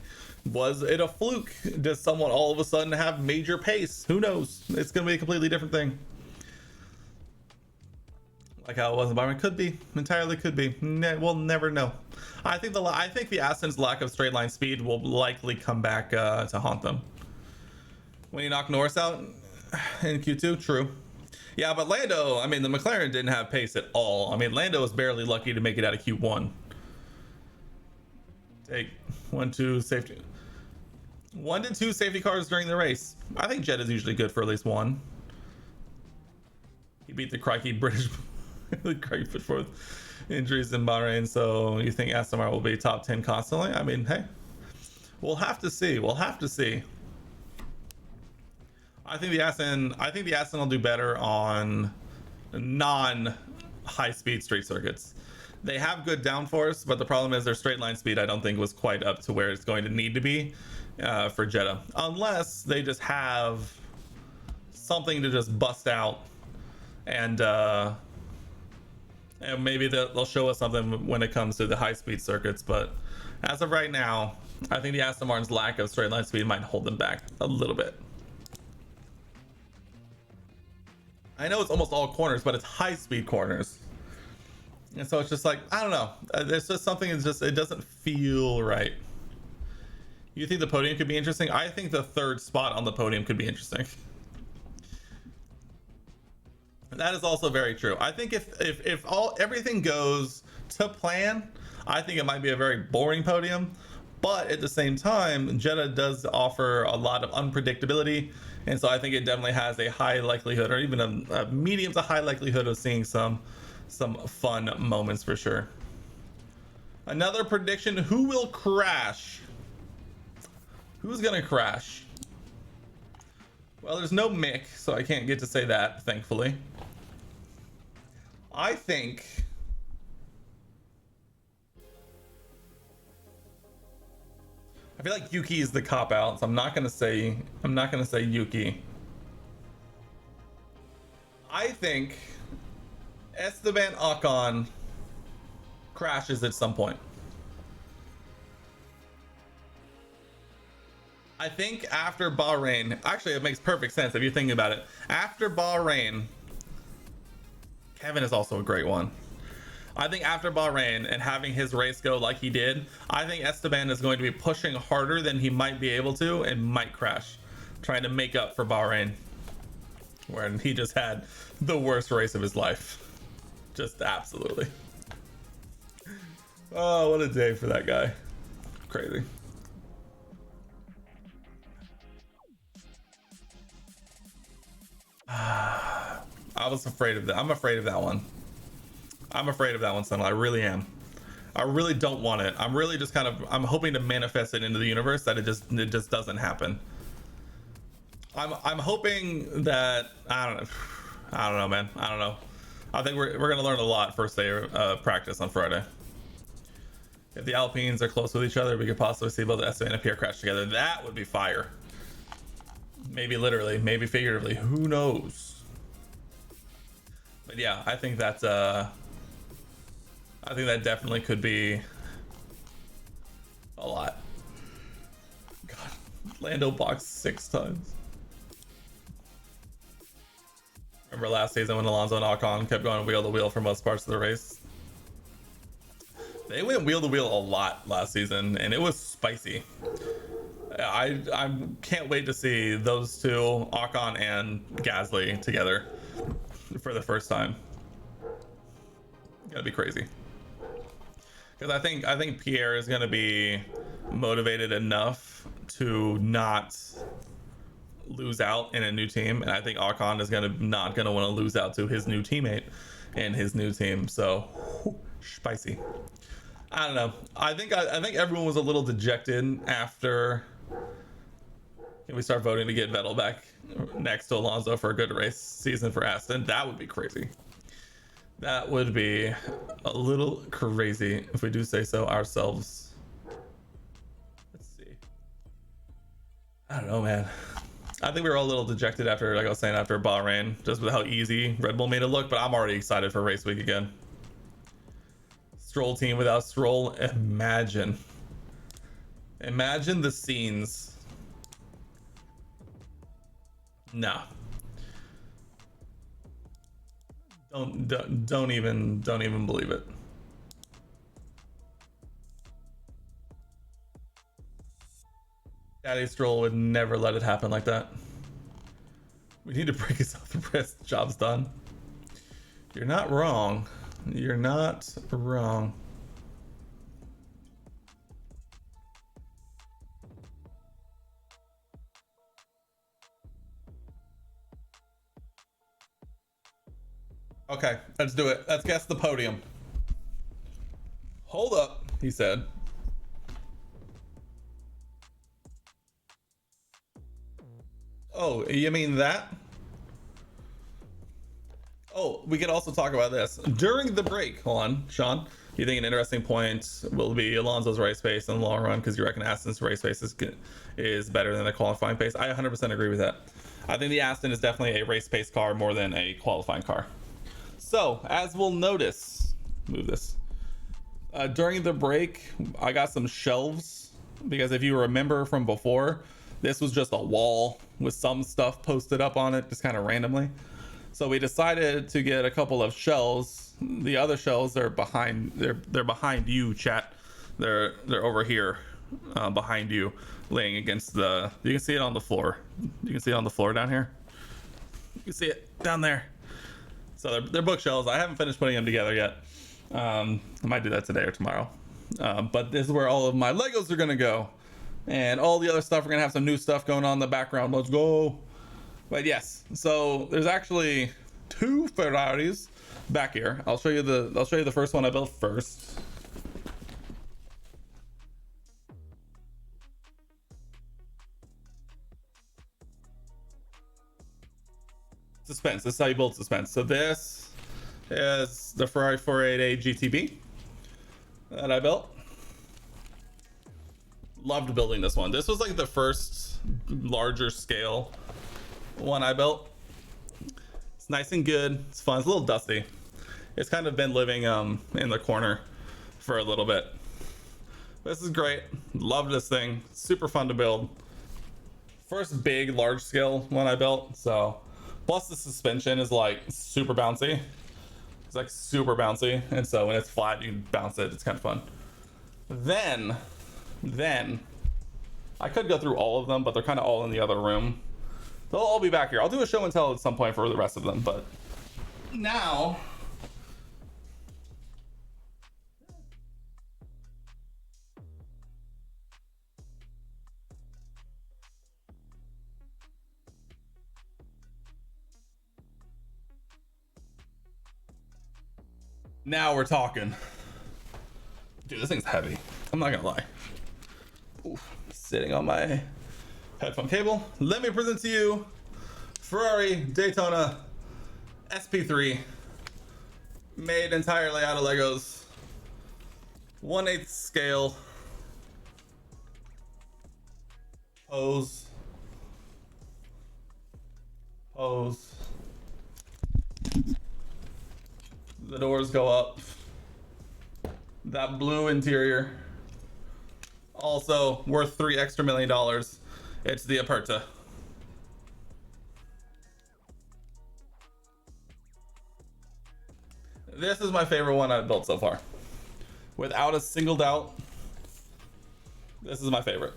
Speaker 1: Was it a fluke? Does someone all of a sudden have major pace? Who knows? It's gonna be a completely different thing. Like how it was in Bahrain. Could be. Entirely could be. We'll never know. I think the Aston's lack of straight line speed will likely come back to haunt them. When you knock Norris out in Q2, true. Yeah, but Lando, I mean, the McLaren didn't have pace at all. I mean, Lando was barely lucky to make it out of Q1. Take 1 2 safety. 1 to 2 safety cars during the race. I think Jet is usually good for at least one. He beat the crikey British the crikey put forth injuries in Bahrain, so you think Aston Martin will be top 10 constantly? I mean, hey, we'll have to see. I think the Aston will do better on non-high speed street circuits. They have good downforce, but the problem is their straight line speed I don't think was quite up to where it's going to need to be for Jeddah, unless they just have something to just bust out and maybe they'll show us something when it comes to the high speed circuits. But as of right now, I think the Aston Martin's lack of straight line speed might hold them back a little bit. I know it's almost all corners, but it's high speed corners, and so it's just like, I don't know, there's just something, it doesn't feel right. You think the podium could be interesting? I think the 3rd spot on the podium could be interesting. That is also very true. I think if everything goes to plan, I think it might be a very boring podium, but at the same time, Jeddah does offer a lot of unpredictability, and so I think it definitely has a high likelihood, or even a medium to high likelihood, of seeing some fun moments for sure. Another prediction: who will crash? Who's gonna crash? Well, there's no Mick, so I can't get to say that, thankfully. I think I feel like Yuki is the cop out, so I'm not gonna say Yuki. I think Esteban Ocon crashes at some point. I think after Bahrain, actually it makes perfect sense if you're thinking about it. After Bahrain, Kevin is also a great one. I think after Bahrain and having his race go like he did, I think Esteban is going to be pushing harder than he might be able to and might crash, trying to make up for Bahrain, where he just had the worst race of his life. Just absolutely. Oh, what a day for that guy. Crazy. I was afraid of that. I'm afraid of that one. Son. I really am. I really don't want it. I'm really just I'm hoping to manifest it into the universe that it just doesn't happen. I'm hoping that I don't know, man. I don't know. I think we're gonna learn a lot first day of practice on Friday. If the Alpines are close with each other, we could possibly see both Esteban and Pierre crash together. That would be fire. Maybe literally, maybe figuratively. Who knows? But yeah, I think that's I think that definitely could be a lot. God, Lando boxed 6 times. Remember last season when Alonso and Ocon kept going wheel to wheel for most parts of the race? They went wheel to wheel a lot last season, and it was spicy. I can't wait to see those two, Ocon and Gasly, together for the first time. Gonna be crazy. Because I think Pierre is gonna be motivated enough to not lose out in a new team, and I think Ocon is not gonna want to lose out to his new teammate and his new team. So spicy. I don't know. I think everyone was a little dejected after. Can we start voting to get Vettel back next to Alonso for a good race season for Aston? That would be crazy. That would be a little crazy if we do say so ourselves. Let's see. I don't know, man. I think we were all a little dejected after, like I was saying, after Bahrain, just with how easy Red Bull made it look, but I'm already excited for race week again. Stroll team without Stroll, imagine the scenes. No, don't even believe it. Daddy Stroll would never let it happen like that. We need to break his off the wrist. Job's done. You're not wrong. You're not wrong. Okay, let's do it. Let's guess the podium. Hold up, he said. Oh, you mean that? Oh, we could also talk about this during the break. Hold on, Sean. You think an interesting point will be Alonso's race pace in the long run because you reckon Aston's race pace is better than the qualifying pace? I 100% agree with that. I think the Aston is definitely a race pace car more than a qualifying car. So, as we'll notice, move this. During the break, I got some shelves because if you remember from before, this was just a wall with some stuff posted up on it just kind of randomly. So we decided to get a couple of shelves. The other shelves are behind. They're behind you, chat. They're over here, behind you, laying against the. You can see it on the floor. You can see it on the floor down here. You can see it down there. So they're bookshelves. I haven't finished putting them together yet. I might do that today or tomorrow. But this is where all of my Legos are gonna go, and all the other stuff. We're gonna have some new stuff going on in the background. Let's go. But yes, so there's actually 2 Ferraris back here. I'll show you the first one I built first. Suspense. This is how you build suspense. So this is the Ferrari 488 GTB that I built. Loved building this one. This was like the first larger scale one I built. It's nice and good. It's fun. It's a little dusty. It's kind of been living in the corner for a little bit. This is great. Love this thing. Super fun to build. First big large scale one I built. So plus the suspension is like super bouncy. It's like super bouncy, and so when it's flat you can bounce it. It's kind of fun. Then I could go through all of them, but they're kind of all in the other room. They'll all be back here. I'll do a show and tell at some point for the rest of them, but now we're talking. Dude, this thing's heavy. I'm not gonna lie. Oof, sitting on my headphone cable. Let me present to you Ferrari Daytona SP3 Made entirely out of Legos. 1/8 scale. Pose. Pose. The doors go up. That blue interior. Also worth $3 extra million. It's the Aperta. This is my favorite one I've built so far. Without a single doubt, this is my favorite.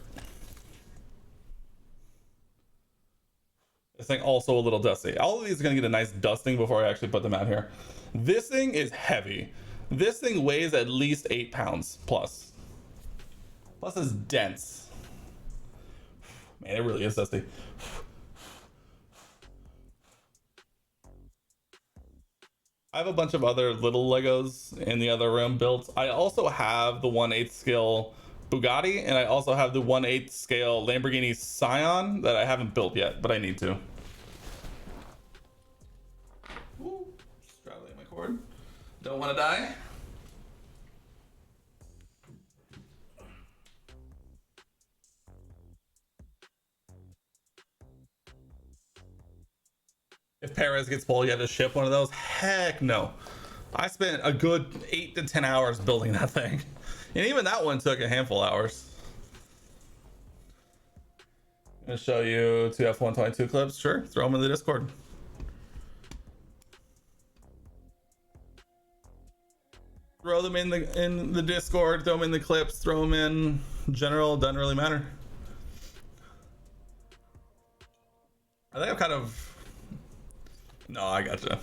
Speaker 1: This thing also a little dusty. All of these are gonna get a nice dusting before I actually put them out here. This thing is heavy. This thing weighs at least 8 pounds plus. Plus it's dense. Man, it really is dusty. I have a bunch of other little Legos in the other room built. I also have the 1/8 scale Bugatti, and I also have the 1/8 scale Lamborghini Scion that I haven't built yet, but I need to. Ooh, straddling my cord. Don't want to die. If Perez gets pulled, you have to ship one of those? Heck no. I spent a good 8 to 10 hours building that thing. And even that one took a handful of hours. I'm gonna show you 2 F122 clips. Sure, throw them in the Discord. Throw them in the Discord, throw them in the clips, throw them in general, doesn't really matter. I think I'm kind of... No, I gotcha.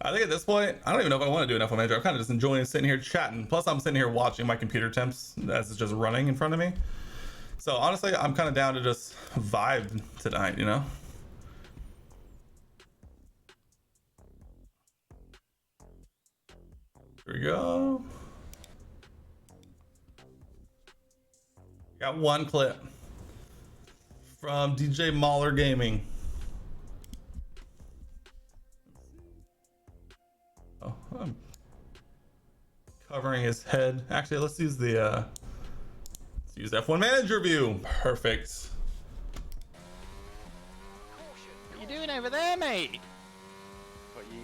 Speaker 1: I think at this point, I don't even know if I want to do an F1 manager. I'm kind of just enjoying sitting here chatting. Plus, I'm sitting here watching my computer temps as it's just running in front of me. So honestly, I'm kind of down to just vibe tonight, you know? Here we go. Got one clip from DJ Mahler Gaming. Oh, I'm covering his head. Actually, let's use the let's use F1 Manager view. Perfect.
Speaker 2: What you doing over there, mate? What you...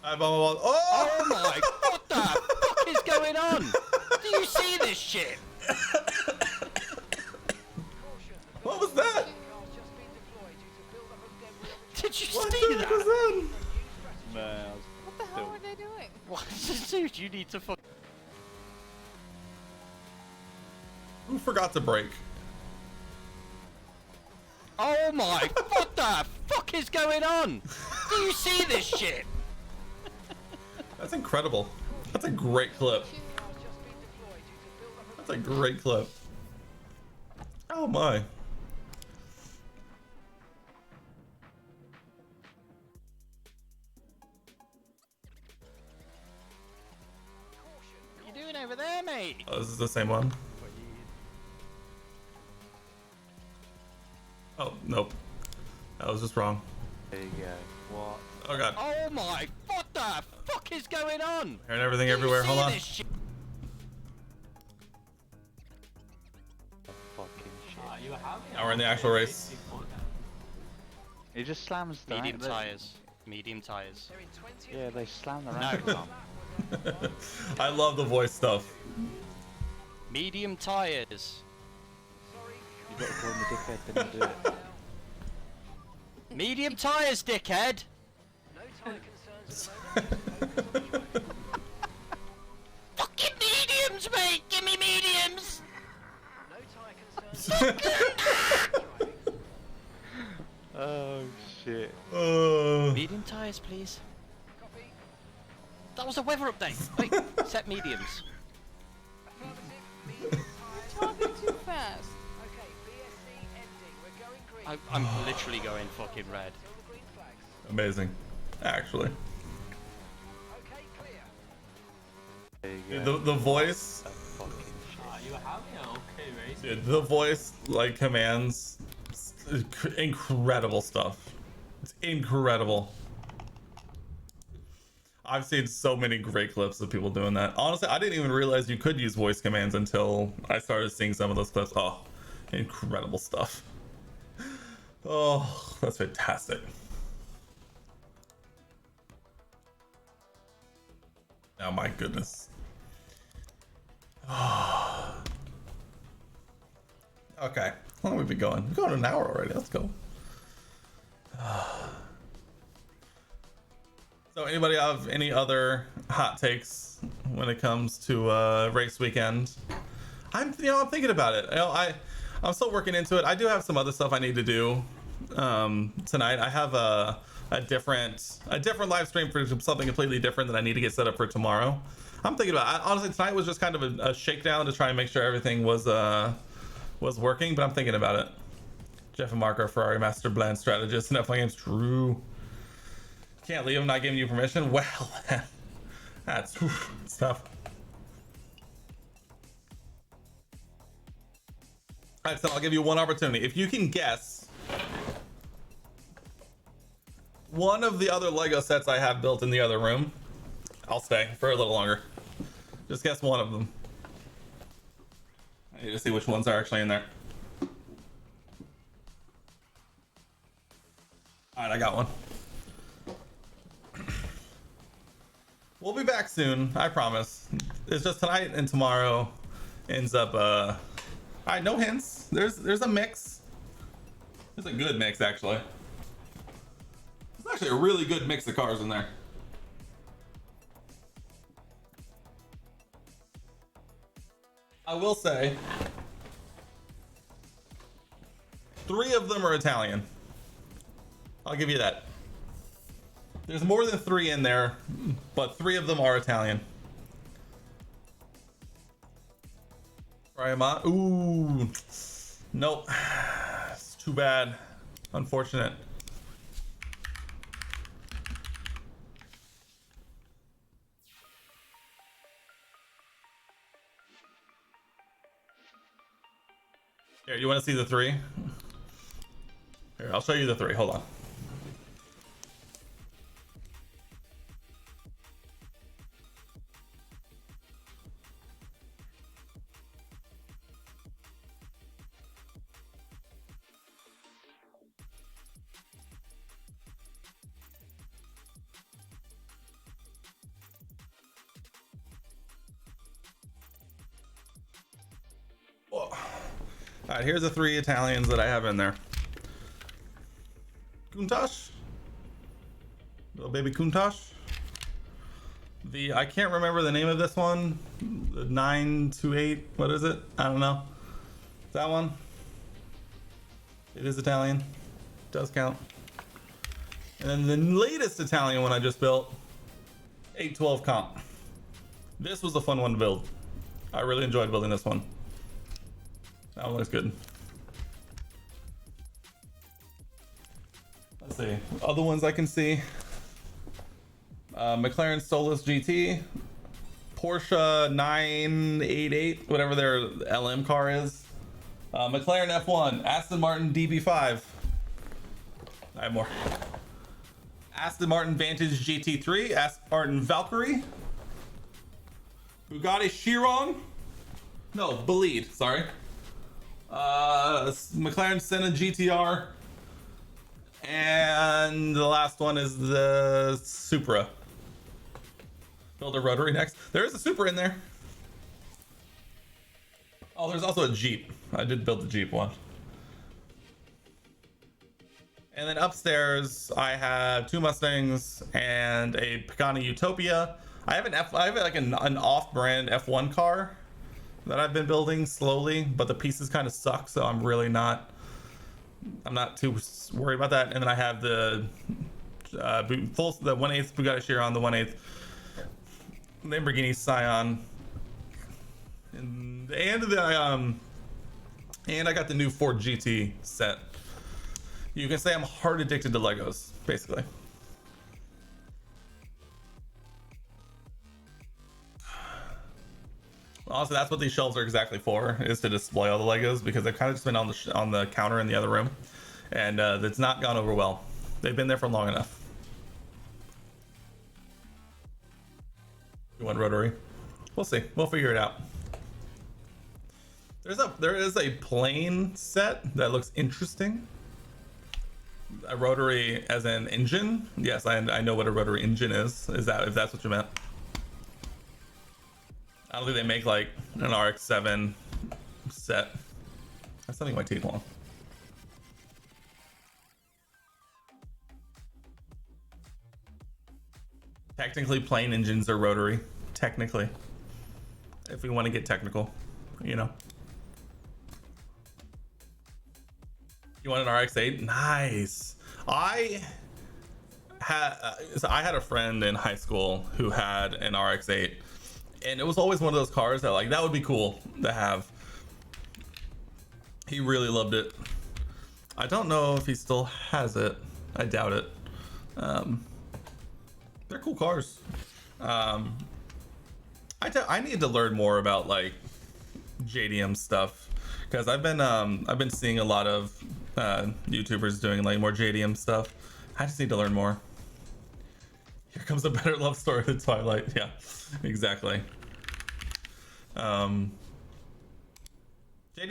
Speaker 2: Oh my! What the fuck is going on? Do you see this shit?
Speaker 1: What was that?
Speaker 2: Did you
Speaker 1: What
Speaker 2: see
Speaker 1: the heck was
Speaker 2: that?
Speaker 1: that?
Speaker 2: Man,
Speaker 3: What the hell are they doing?
Speaker 2: what? Dude, you need to fuck.
Speaker 1: Who forgot to break?
Speaker 2: Oh my! What the fuck is going on? Do you see this shit?
Speaker 1: That's incredible. That's a great clip. That's a great clip. Oh my.
Speaker 2: What you doing over there, mate?
Speaker 1: Oh, this is the same one. Oh, nope. That was just wrong.
Speaker 2: There you go. What?
Speaker 1: Oh god.
Speaker 2: Oh my! What the fuck is going on?
Speaker 1: Hearing everything everywhere. Hold on. Now we're in the actual race.
Speaker 4: He just slams the
Speaker 2: Medium tires. Medium tires.
Speaker 4: Yeah, they slam the ramp.
Speaker 1: I love the voice stuff.
Speaker 2: Medium tires.
Speaker 4: You got to call him the dickhead, then you do it.
Speaker 2: Medium tires, dickhead. Fucking mediums, mate. Give me mediums.
Speaker 4: Oh shit.
Speaker 2: Medium tires, please. That was a weather update. Wait, set mediums.
Speaker 3: You're talking too fast.
Speaker 2: I'm literally going fucking red.
Speaker 1: Amazing. Actually.
Speaker 4: There you go.
Speaker 1: The voice.
Speaker 4: Fucking shit.
Speaker 1: Dude, the voice like commands Incredible stuff. It's incredible. I've seen so many great clips of people doing that. Honestly, I didn't even realize you could use voice commands until I started seeing some of those clips. Oh, incredible stuff. Oh, that's fantastic. Oh my goodness. Okay, how long have we been going? We're going an hour already. Let's go. So anybody have any other hot takes when it comes to race weekend? I'm thinking about it. I'm still working into it. I do have some other stuff I need to do tonight. I have a different live stream for something completely different that I need to get set up for tomorrow. I'm thinking about. Honestly, tonight was just kind of a shakedown to try and make sure everything was working. But I'm thinking about it. Jeff and Mark are Ferrari Master Blend strategists in F1 games. True. Can't leave them not giving you permission. Well, that's tough. All right, so I'll give you one opportunity. If you can guess one of the other Lego sets I have built in the other room, I'll stay for a little longer. Just guess one of them. I need to see which ones are actually in there. All right, I got one. We'll be back soon, I promise. It's just tonight and tomorrow ends up all right, no hints. There's a mix. There's a good mix, actually. There's actually a really good mix of cars in there. I will say 3 of them are Italian. I'll give you that. There's more than 3 in there, but 3 of them are Italian. Ooh, nope. It's too bad. Unfortunate. Here, you want to see the 3? Here, I'll show you the 3. Hold on. All right, here's the 3 Italians that I have in there. Countach, little baby Countach. I can't remember the name of this one. The 928. What is it? I don't know. That one. It is Italian. Does count. And then the latest Italian one I just built, 812 comp. This was a fun one to build. I really enjoyed building this one. That one looks good. Let's see. Other ones I can see. McLaren Solus GT. Porsche 988, whatever their LM car is. McLaren F1. Aston Martin DB5. I have more. Aston Martin Vantage GT3. Aston Martin Valkyrie. Bugatti Chiron. No, Bolide, sorry. McLaren Senna GTR, and the last one is the Supra. Build a rotary next. There is a Supra in there. Oh, there's also a Jeep. I did build the Jeep one. And then upstairs, I have 2 Mustangs and a Pagani Utopia. I have like an off-brand F1 car that I've been building slowly, but the pieces kind of suck, so I'm not too worried about that. And then I have the 1/8 Bugatti Chiron, the 1/8 Lamborghini Scion, and I got the new Ford GT set. You can say I'm hard addicted to Legos, basically. Also, that's what these shelves are exactly for, is to display all the Legos, because they've kind of just been on the counter in the other room. and that's not gone over well. They've been there for long enough. You want rotary? We'll see. We'll figure it out. There is a plane set that looks interesting. A rotary as an engine. Yes, I know what a rotary engine is. Is that if that's what you meant? I don't think they make like an RX-7 set. That's something my teeth long. Technically, plane engines are rotary. Technically, if we want to get technical, you know. You want an RX-8? Nice. I had a friend in high school who had an RX-8, and it was always one of those cars that like that would be cool to have. He really loved it. I don't know if he still has it. I doubt it. They're cool cars. I need to learn more about like JDM stuff because I've been seeing a lot of YouTubers doing like more JDM stuff. I just need to learn more. Here comes a better love story than Twilight. Yeah, exactly. JDM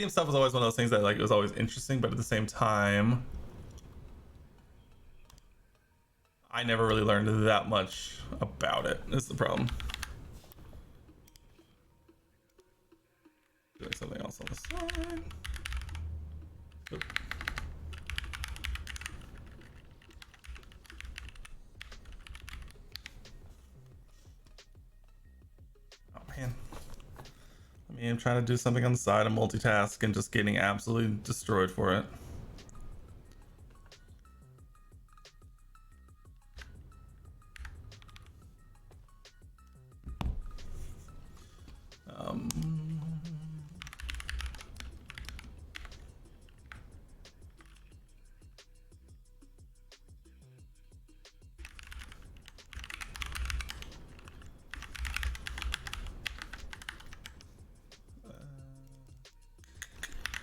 Speaker 1: stuff was always one of those things that like it was always interesting, but at the same time, I never really learned that much about it. Is the problem. Doing something else on the side. Oop. Oh man. I mean, I'm trying to do something on the side and multitask and just getting absolutely destroyed for it.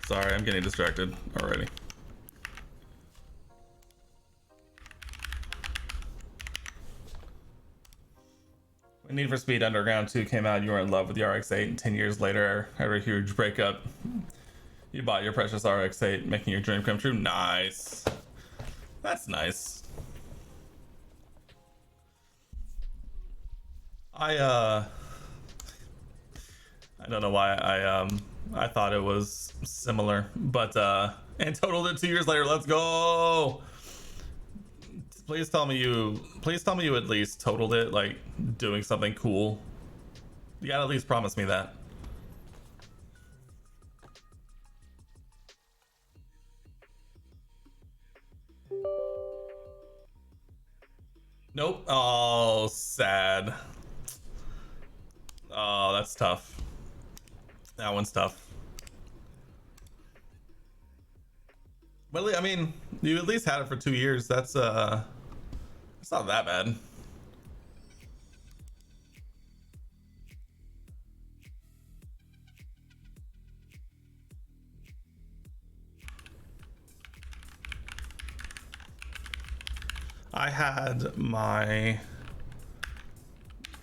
Speaker 1: Sorry, I'm getting distracted already. When Need for Speed Underground 2 came out, you were in love with the RX-8, and 10 years later, after a huge breakup, you bought your precious RX-8, making your dream come true. Nice. That's nice. I don't know why I thought it was similar, but and totaled it 2 years later. Let's go. Please tell me you at least totaled it, like doing something cool. You gotta at least promise me that. Nope. Oh, sad. Oh, that's tough. That one's tough. Well, I mean, you at least had it for 2 years. That's it's not that bad. I had my,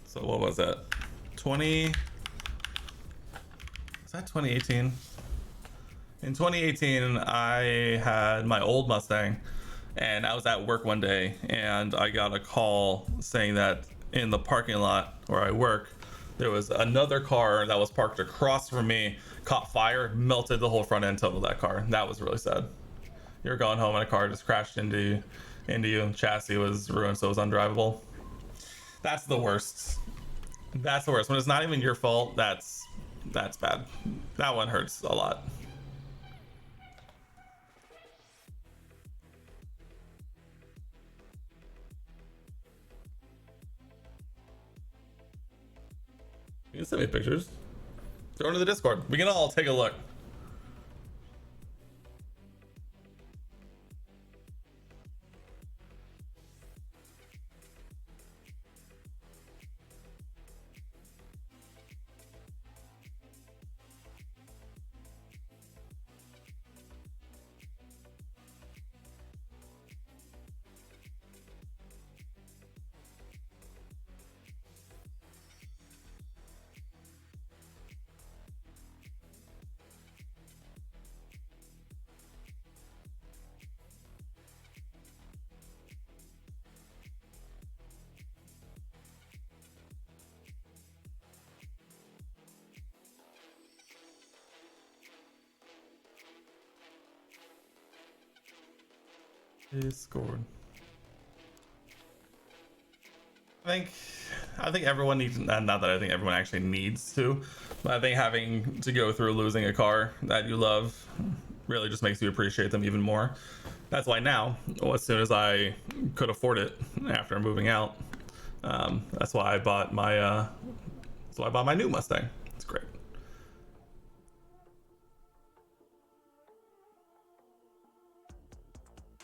Speaker 1: so what was that? 20, is that 2018? In 2018, I had my old Mustang, and I was at work one day, and I got a call saying that in the parking lot where I work, there was another car that was parked across from me, caught fire, melted the whole front end top of that car. That was really sad. You're going home and a car just crashed into you. Chassis was ruined, so it was undrivable. That's the worst. That's the worst. When it's not even your fault, that's bad. That one hurts a lot. You can send me pictures. Throw into the Discord. We can all take a look. He scored. I think everyone needs, not that I think everyone actually needs to, but I think having to go through losing a car that you love really just makes you appreciate them even more. That's why now, well, as soon as I could afford it after moving out, that's why I bought my new Mustang. It's great.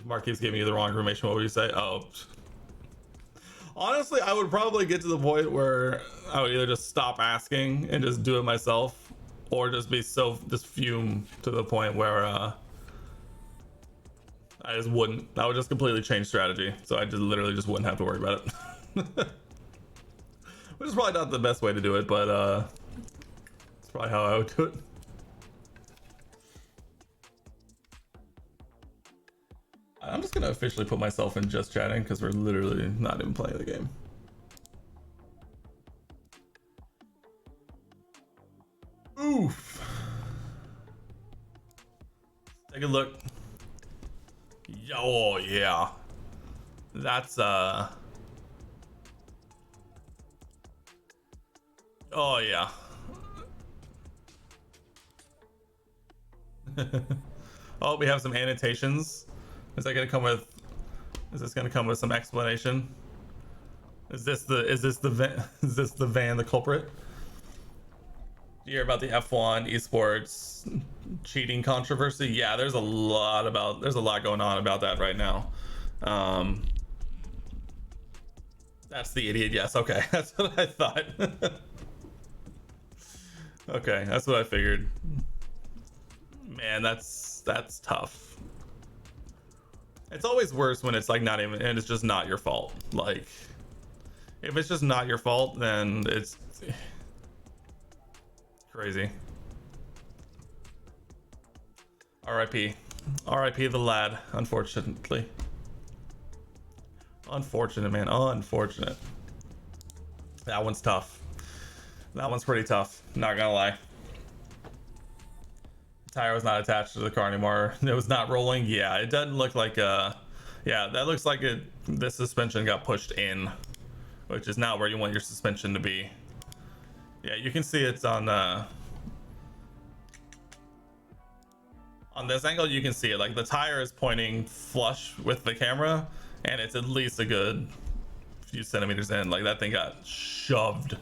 Speaker 1: Mark keeps giving you the wrong information. What would you say? Oh, honestly, I would probably get to the point where I would either just stop asking and just do it myself, or just just fume to the point where I just wouldn't. I would just completely change strategy, so I just literally just wouldn't have to worry about it. Which is probably not the best way to do it, but it's probably how I would do it. I'm just gonna officially put myself in just chatting because we're literally not even playing the game. Oof. Take a look. Oh yeah. That's oh yeah. Oh, we have some annotations. Is that gonna come with? Is this gonna come with some explanation? Is this the van the culprit? You hear about the F1 esports cheating controversy? Yeah, there's a lot going on about that right now. That's the idiot. Yes, okay, that's what I thought. Okay, that's what I figured. Man, that's tough. It's always worse when it's like not even, and it's just not your fault. Like, if it's just not your fault, then it's crazy. RIP. RIP the lad, unfortunately. Unfortunate, man, unfortunate. That one's tough. That one's pretty tough, not gonna lie. Tire was not attached to the car anymore. It was not rolling. Yeah, it doesn't look like yeah, that looks like the suspension got pushed in, which is not where you want your suspension to be. Yeah, you can see it's on this angle. You can see it, like the tire is pointing flush with the camera, and it's at least a good few centimeters in. Like that thing got shoved.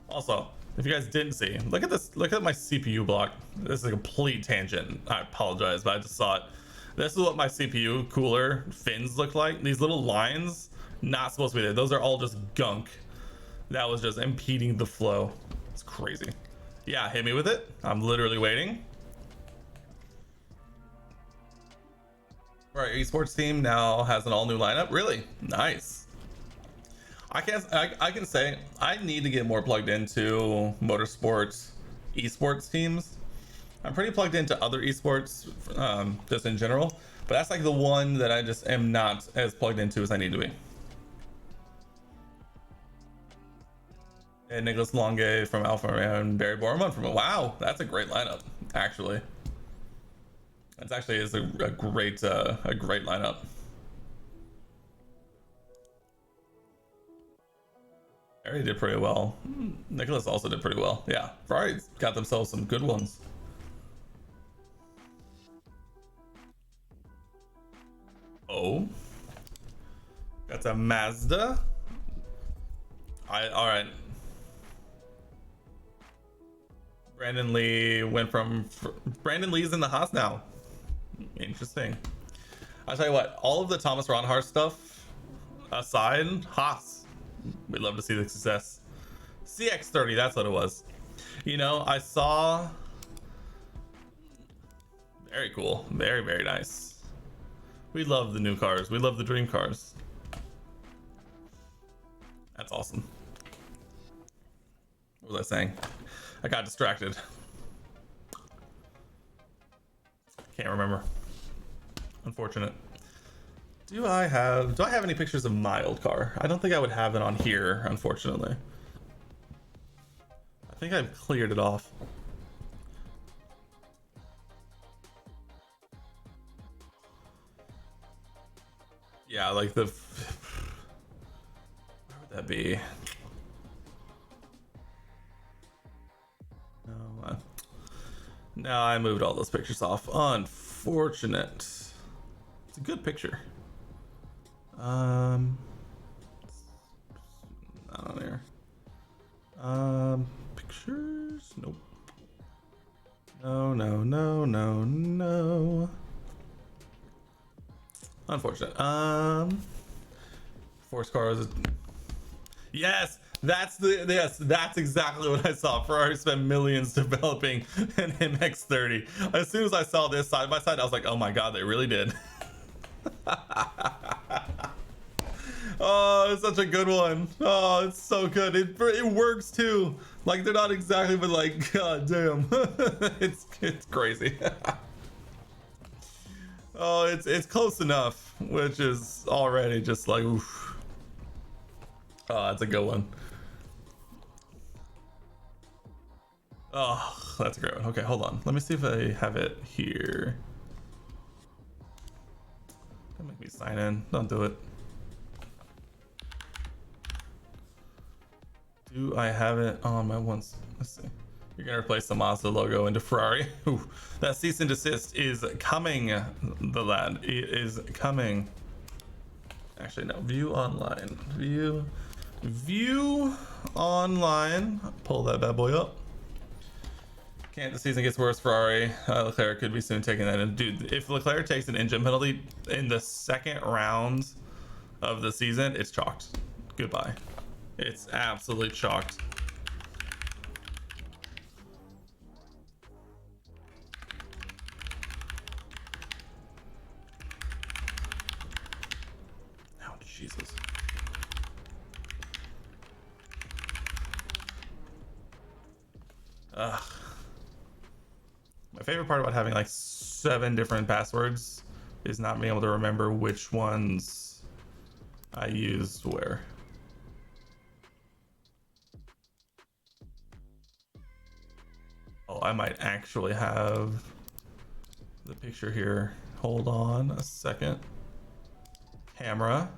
Speaker 1: Also, if you guys didn't see, look at this. Look at my CPU block. This is a complete tangent. I apologize, but I just saw it. This is what my CPU cooler fins look like. These little lines, not supposed to be there. Those are all just gunk. That was just impeding the flow. It's crazy. Yeah, hit me with it. I'm literally waiting. Our esports team now has an all-new lineup. Really nice. I can say I need to get more plugged into motorsports esports teams. I'm pretty plugged into other esports just in general, but that's like the one that I just am not as plugged into as I need to be. And Nicholas Longe from Alpha and Barry Borman from wow, that's a great lineup actually. That's actually is a great lineup. Ferrari did pretty well. Nicholas also did pretty well. Yeah, Ferrari's got themselves some good ones. Oh, that's a Mazda. All right. Brandon Lee went from Brandon Lee's in the Haas now. Interesting. I'll tell you what. All of the Thomas Ronhart stuff aside, Haas. We'd love to see the success. CX-30, that's what it was. You know, I saw. Very cool. Very, very nice. We love the new cars. We love the dream cars. That's awesome. What was I saying? I got distracted. Can't remember. Unfortunate. Do I have any pictures of my old car? I don't think I would have it on here, unfortunately. I think I've cleared it off. Yeah, like the. Where would that be? No, no, I moved all those pictures off. Unfortunate. It's a good picture. Not on there. Pictures? Nope. No, no, no, no, no. Unfortunate. Force cars. Yes, that's exactly what I saw. Ferrari spent millions developing an MX-30. As soon as I saw this side by side, I was like, oh my god, they really did. Oh, it's such a good one. Oh, it's so good. It works too. Like they're not exactly, but like, god damn, it's crazy. Oh, it's close enough, which is already just like, oof. Oh, that's a good one. Oh, that's a great one. Okay, hold on. Let me see if I have it here. Don't make me sign in. Don't do it. Do I have it on my ones? Let's see. You're gonna replace the Mazda logo into Ferrari. Ooh, that cease and desist is coming, the lad. It is coming. Actually, no. View online. View online. Pull that bad boy up. Can't the season gets worse, Ferrari. Leclerc could be soon taking that in. Dude, if Leclerc takes an engine penalty in the second round of the season, it's chalked. Goodbye. It's absolutely chalked. Oh, Jesus. Ugh. My favorite part about having like 7 different passwords is not being able to remember which ones I used where. Oh, I might actually have the picture here. Hold on a second. Camera.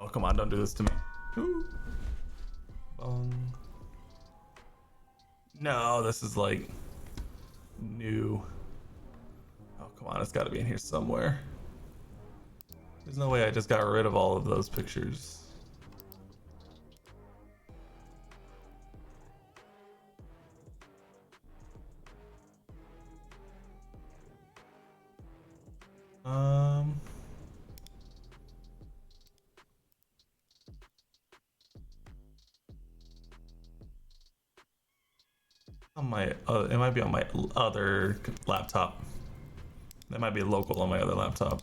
Speaker 1: Oh, come on, don't do this to me. Ooh. Bong. No, this is like new. Oh, come on, it's got to be in here somewhere. There's no way I just got rid of all of those pictures. On my, it might be on my other laptop. That might be local on my other laptop.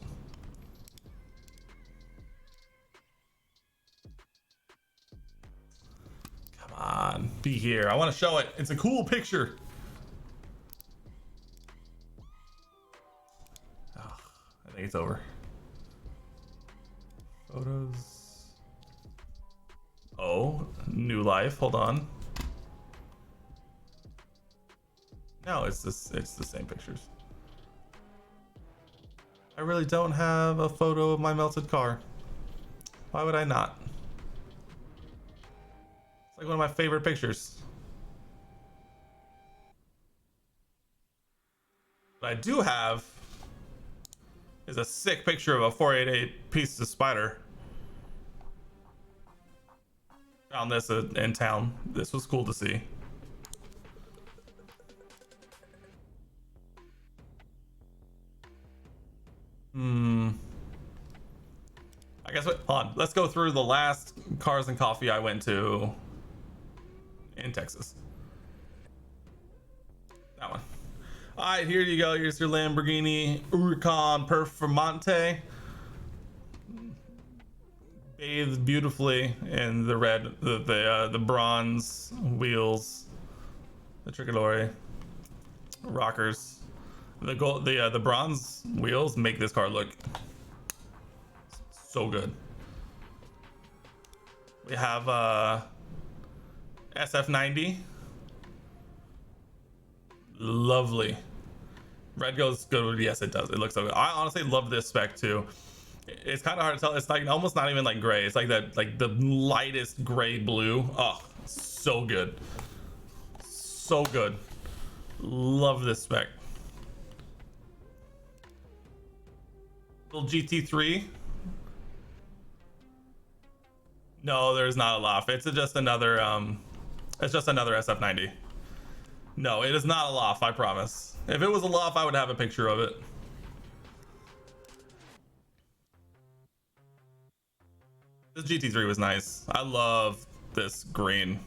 Speaker 1: Come on, be here. I want to show it. It's a cool picture. Oh, I think it's over. Photos. Oh, new life. Hold on. No, it's this. It's the same pictures. I really don't have a photo of my melted car. Why would I not? It's like one of my favorite pictures. What I do have is a sick picture of a 488 piece of spider. Found this in town. This was cool to see. I guess what? Hold on. Let's go through the last Cars and Coffee I went to in Texas. That one. All right, here you go. Here's your Lamborghini Huracan Performante. Bathed beautifully in the red, the bronze wheels, the Tricolore rockers. The gold, the bronze wheels make this car look so good. We have SF90 Lovely. Red goes good. Yes, it does. It looks so good. I honestly love this spec too. It's kind of hard to tell. It's like almost not even like gray. It's like that, like the lightest gray blue. Oh, so good. So good. Love this spec. Little GT3. No, there's not a loft. It's just another SF90. No, it is not a loft, I promise. If it was a loft, I would have a picture of it. This GT3 was nice. I love this green.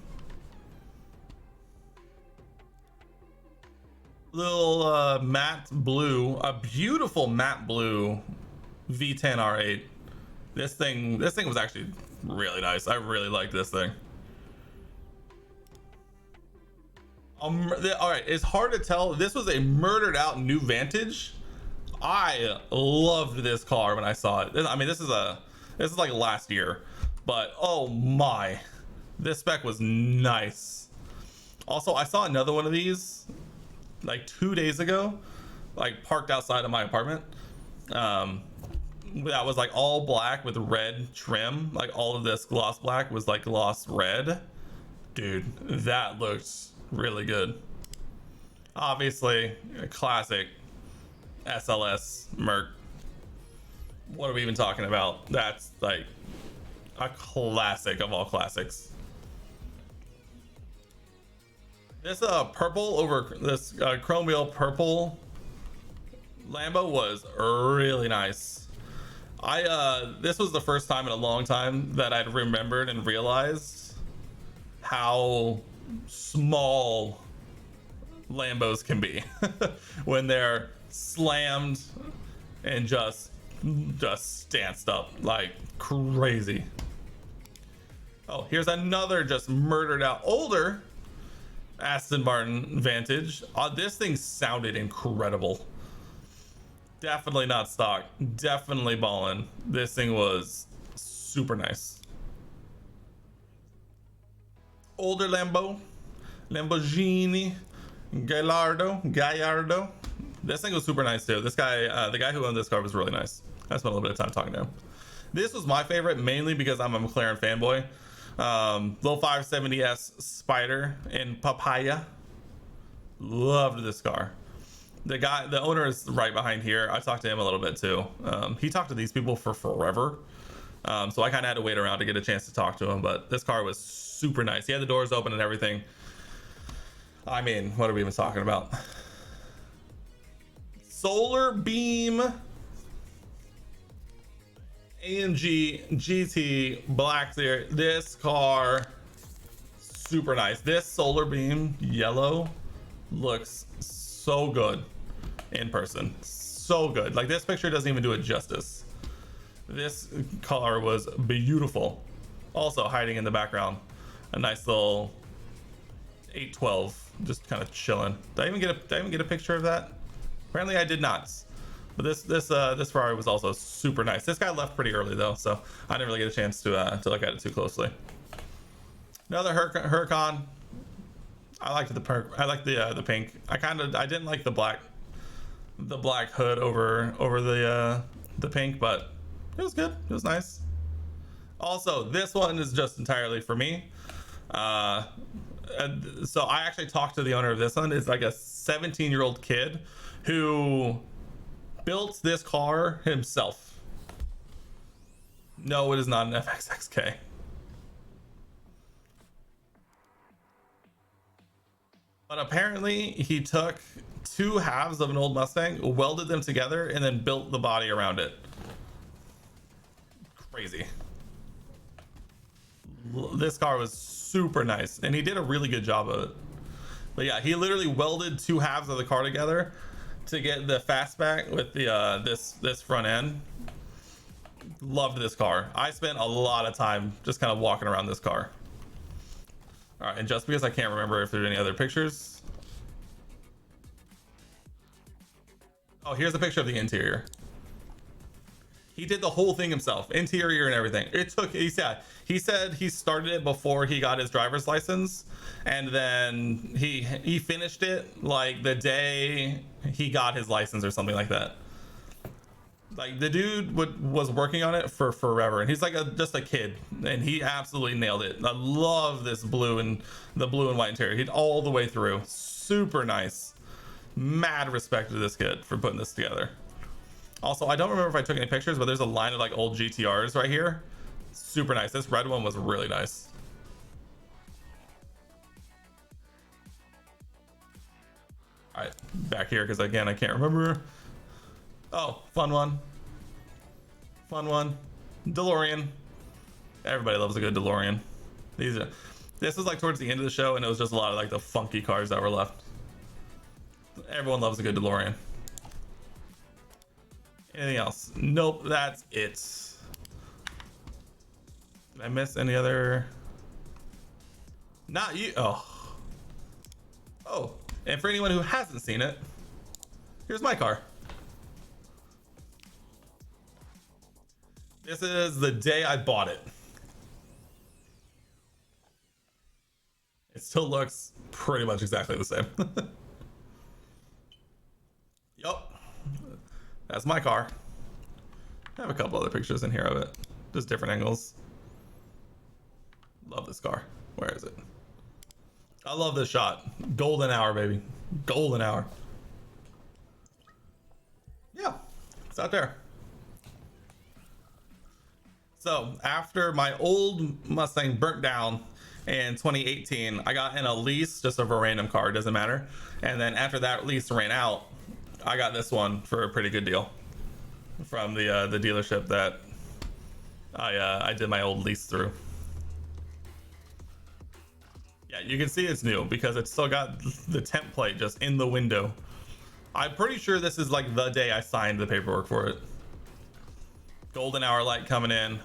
Speaker 1: Little matte blue, a beautiful matte blue V10 R8. This thing was actually really nice. I really like this thing. All right, it's hard to tell. This was a murdered out new Vantage. I loved this car when I saw it. I mean, this is like last year, but oh my, this spec was nice. Also, I saw another one of these like 2 days ago, like parked outside of my apartment. That was like all black with red trim. Like all of this gloss black was like gloss red. Dude, that looks really good. Obviously, a classic SLS Merc. What are we even talking about? That's like a classic of all classics. This purple over this chrome wheel purple Lambo was really nice. This was the first time in a long time that I'd remembered and realized how small Lambos can be when they're slammed and just stanced up like crazy. Oh, here's another just murdered out older Aston Martin Vantage. This thing sounded incredible. Definitely not stock. Definitely ballin'. This thing was super nice. Older Lamborghini Gallardo. This thing was super nice too. This guy, the guy who owned this car was really nice. I spent a little bit of time talking to him. This was my favorite mainly because I'm a McLaren fanboy. Little 570S Spider in papaya. Loved this car. The owner is right behind here. I talked to him a little bit too. He talked to these people for forever. So I kind of had to wait around to get a chance to talk to him, but this car was super nice. He had the doors open and everything. I mean, what are we even talking about? Solar Beam AMG GT Black Series. This car, super nice. This Solar Beam yellow looks so good in person. So good. Like this picture doesn't even do it justice. This car was beautiful. Also hiding in the background, a nice little 812 just kind of chilling. Did I even get a picture of that? Apparently I did not. But this Ferrari was also super nice. This guy left pretty early though, so I didn't really get a chance to look at it too closely. Another Huracan. I liked the pink. I didn't like the black hood over the pink, but it was good. It was nice. Also, this one is just entirely for me. And so I actually talked to the owner of this one. It's like a 17-year-old kid who built this car himself. No, it is not an FXXK. But apparently he took two halves of an old Mustang, welded them together, and then built the body around it. Crazy. This car was super nice, and he did a really good job of it. But yeah, he literally welded two halves of the car together to get the fastback with the this front end. Loved this car. I spent a lot of time just kind of walking around this car. All right, and just because I can't remember if there's any other pictures. Oh, here's a picture of the interior. He did the whole thing himself, interior and everything. It took, he said he started it before he got his driver's license, and then he finished it like the day he got his license or something like that. Like the dude was working on it for forever, and he's like just a kid, and he absolutely nailed it. I love this blue and white interior. He did all the way through. Super nice. Mad respect to this kid for putting this together. Also, I don't remember if I took any pictures, but there's a line of like old GTRs right here. Super nice. This red one was really nice. All right, back here because again I can't remember. Oh, fun one. DeLorean. Everybody loves a good DeLorean. This was like towards the end of the show, and it was just a lot of like the funky cars that were left. Everyone loves a good DeLorean. Anything else? Nope, that's it. Did I miss any other? Not you. Oh, and for anyone who hasn't seen it, here's my car. This is the day I bought it. It still looks pretty much exactly the same. Yup. That's my car. I have a couple other pictures in here of it. Just different angles. Love this car. Where is it? I love this shot. Golden hour, baby. Golden hour. Yeah. It's out there. So after my old Mustang burnt down in 2018, I got in a lease just of a random car, doesn't matter. And then after that lease ran out, I got this one for a pretty good deal from the dealership that I did my old lease through. Yeah, you can see it's new because it's still got the template just in the window. I'm pretty sure this is like the day I signed the paperwork for it. Golden hour light coming in.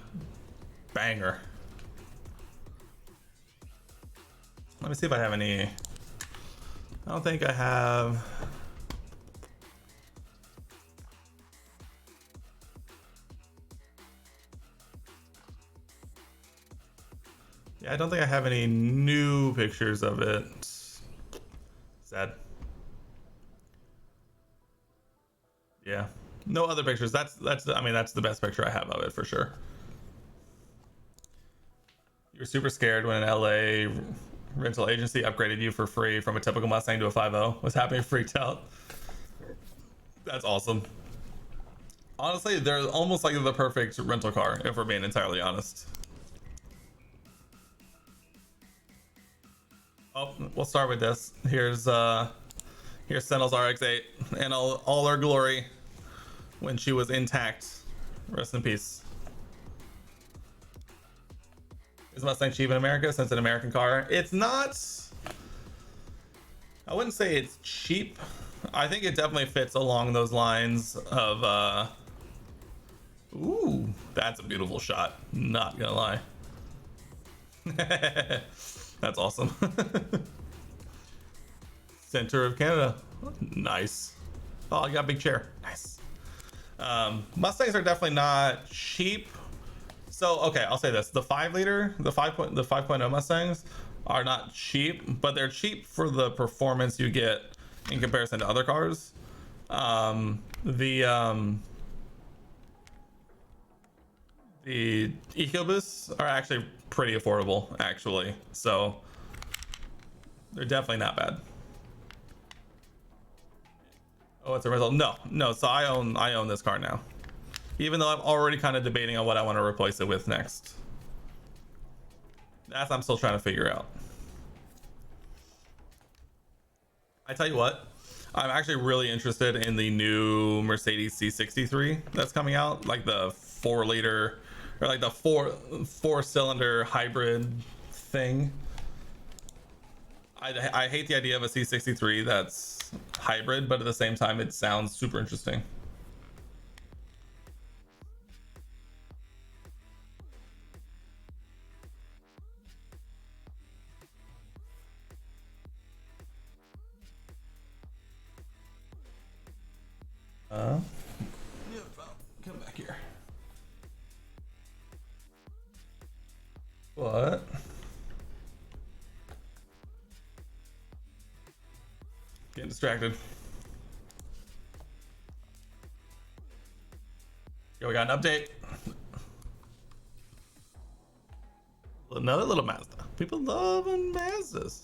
Speaker 1: Banger. Let me see if I have any. I don't think I have. Yeah, I don't think I have any new pictures of it. Sad. Yeah. No other pictures. I mean, that's the best picture I have of it for sure. You were super scared when an LA rental agency upgraded you for free from a typical Mustang to a 5.0. Was happy and freaked out. That's awesome. Honestly, they're almost like the perfect rental car, if we're being entirely honest. Oh, we'll start with this. Here's Sentinel's RX-8 and all her glory when she was intact. Rest in peace. Is Mustang cheap in America since it's an American car? It's not. I wouldn't say it's cheap. I think it definitely fits along those lines of ooh, that's a beautiful shot. Not gonna lie. That's awesome. Center of Canada. Nice. Oh, I got a big chair. Nice. Mustangs are definitely not cheap. So, okay, I'll say this. The 5-liter, the 5.0 Mustangs are not cheap, but they're cheap for the performance you get in comparison to other cars. The EcoBoosts are actually pretty affordable, actually. So they're definitely not bad. Oh, it's a rental. No. So I own this car now, even though I'm already kind of debating on what I want to replace it with next. That's I'm still trying to figure out. I tell you what, I'm actually really interested in the new Mercedes C63 that's coming out, like the 4-liter or like the four-cylinder hybrid thing. I hate the idea of a C63 that's hybrid, but at the same time it sounds super interesting. Come back here. distracted. Yo, we got an update. Another little Mazda. People loving Mazdas.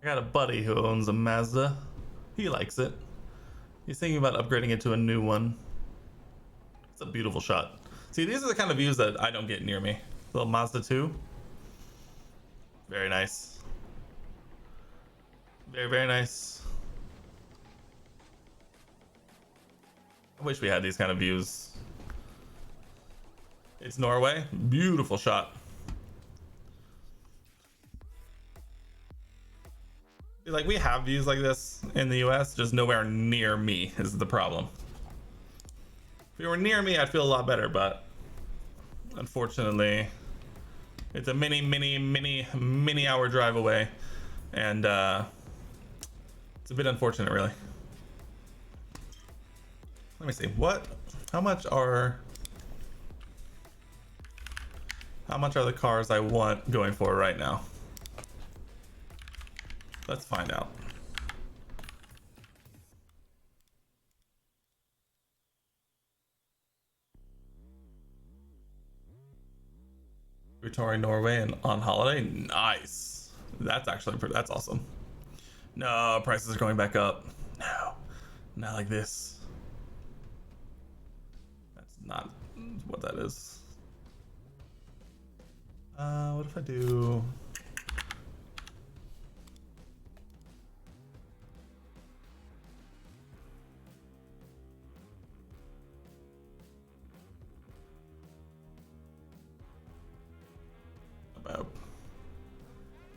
Speaker 1: I got a buddy who owns a Mazda. He likes it. He's thinking about upgrading it to a new one. It's a beautiful shot. See, these are the kind of views that I don't get near me. Little Mazda 2. Very nice. Very, very nice. I wish we had these kind of views. It's Norway. Beautiful shot. Like, we have views like this in the US, just nowhere near me is the problem. If you were near me, I'd feel a lot better, but unfortunately, it's a many hour drive away, and it's a bit unfortunate, really. Let me see. How much are the cars I want going for right now? Let's find out. We're touring Norway and on holiday. Nice. That's actually that's awesome. No, prices are going back up. No, not like this. That's not what that is. What if I do?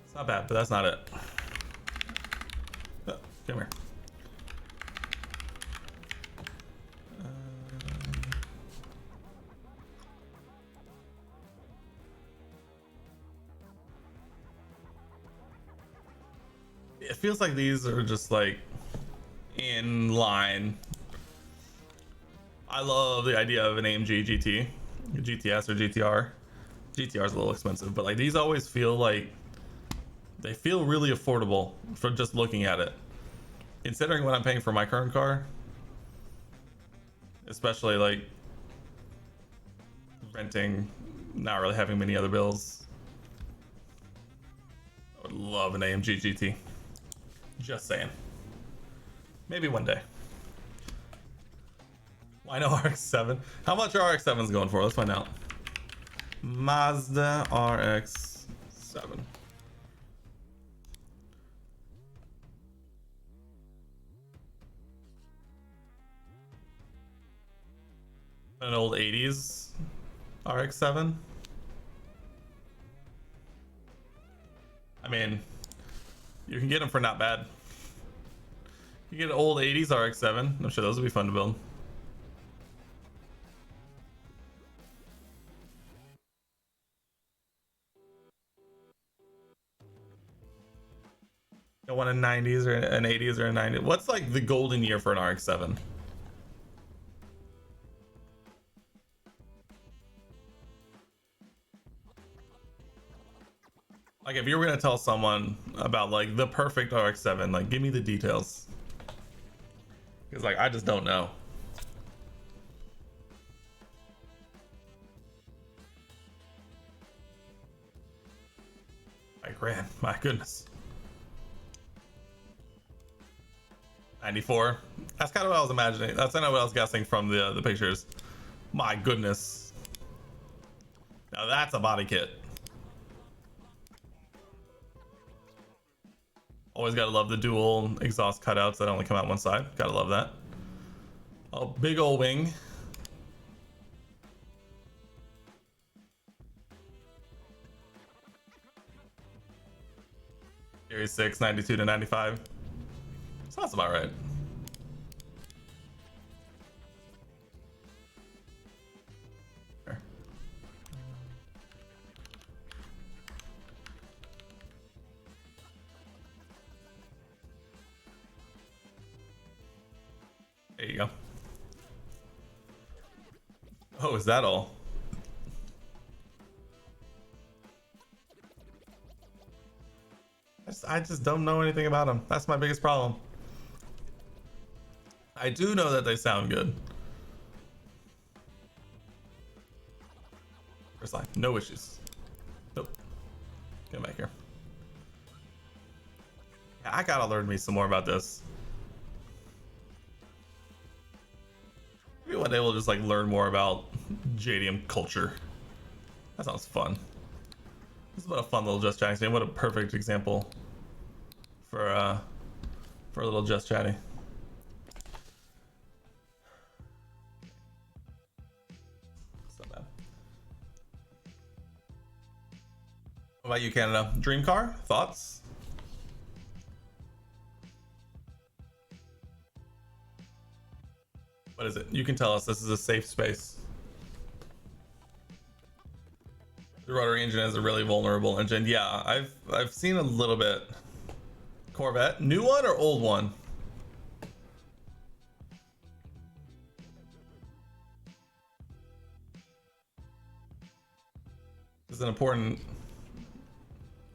Speaker 1: It's not bad, but that's not it. Oh, come here. It feels like these are just like in line. I love the idea of an AMG GT, GTS or GTR. GTR is a little expensive, but like these always feel like they feel really affordable for just looking at it. Considering what I'm paying for my current car, especially like renting, not really having many other bills. I would love an AMG GT. Just saying. Maybe one day. Why no RX-7? How much are RX-7s going for? Let's find out. Mazda RX-7. An old 80s RX-7. I mean, you can get them for not bad. You get an old 80s RX-7. I'm sure those would be fun to build. You want a 90s or an 80s or a 90s? What's like the golden year for an RX-7? Like if you were gonna tell someone about like the perfect RX-7, like give me the details. Because like I just don't know. Like grand, my goodness. 94. That's kind of what I was imagining. That's kind of what I was guessing from the pictures. My goodness. Now that's a body kit. Always gotta love the dual exhaust cutouts that only come out one side. Gotta love that. A big old wing. Series 6, 92 to 95. Sounds about right. There. There you go. Oh, is that all? I just don't know anything about them. That's my biggest problem. I do know that they sound good. First line, no issues. Nope. Get back here. Yeah, I gotta learn me some more about this. Maybe one day we'll just like learn more about JDM culture. That sounds fun. This is what a fun little Just Chatting game. What a perfect example for a little Just Chatting. It's not bad. What about you, Canada? Dream car? Thoughts? What is it? You can tell us. This is a safe space. The rotary engine is a really vulnerable engine. Yeah, I've seen a little bit. Corvette, new one or old one? This is an important.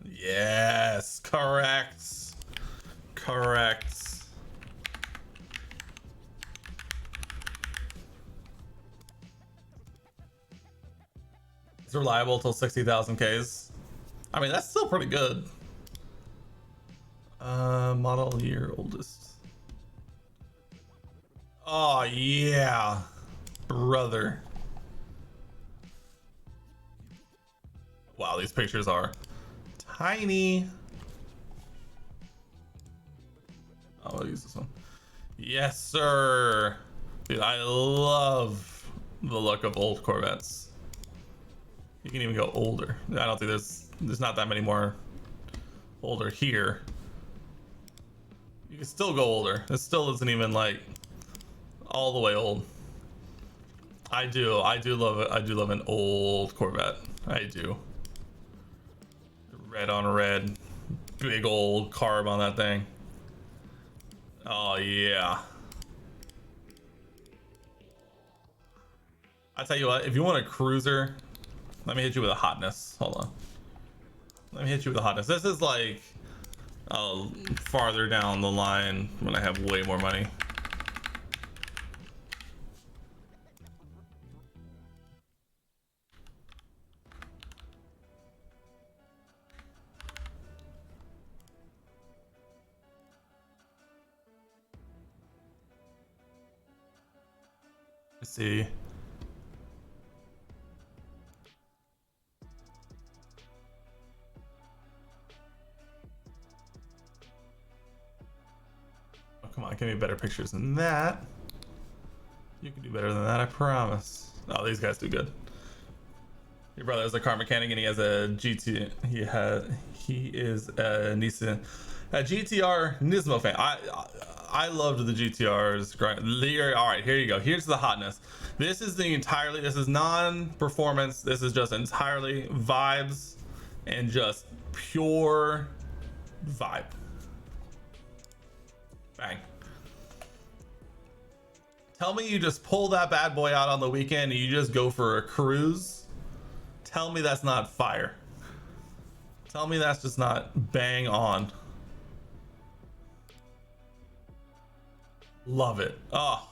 Speaker 1: Yes, correct. Correct. It's reliable till 60,000 Ks. I mean, that's still pretty good. Model year oldest. Oh yeah, brother. Wow, these pictures are tiny. I'll use this one. Yes, sir. Dude, I love the look of old Corvettes. You can even go older. I don't think there's not that many more older here. You can still go older. It still isn't even like all the way old. I do love it. I do love an old Corvette. I do. Red on red, big old carb on that thing. Oh yeah. I tell you what, if you want a cruiser, let me hit you with a hotness. Hold on. Let me hit you with a hotness. This is like farther down the line when I have way more money. Let's see. Oh, come on, give me better pictures than that. You can do better than that, I promise. Oh, these guys do good. Your brother is a car mechanic and he has a GT. He is a Nissan, a GTR Nismo fan. I loved the GTRs. All right, here you go. Here's the hotness. This is this is non-performance. This is just entirely vibes and just pure vibe. Bang. Tell me you just pull that bad boy out on the weekend and you just go for a cruise. Tell me that's not fire. Tell me that's just not bang on. Love it. Oh.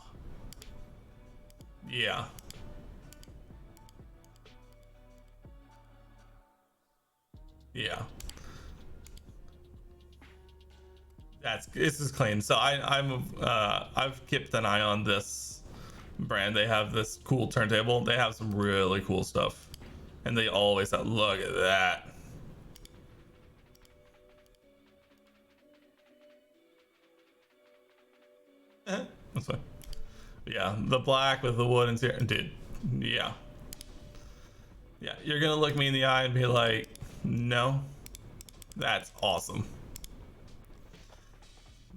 Speaker 1: Yeah. Yeah. This is clean. So I've kept an eye on this brand. They have this cool turntable. They have some really cool stuff. And they always have, look at that. That's fine. Yeah, the black with the wood and dude. Yeah. Yeah, you're gonna look me in the eye and be like, no, that's awesome.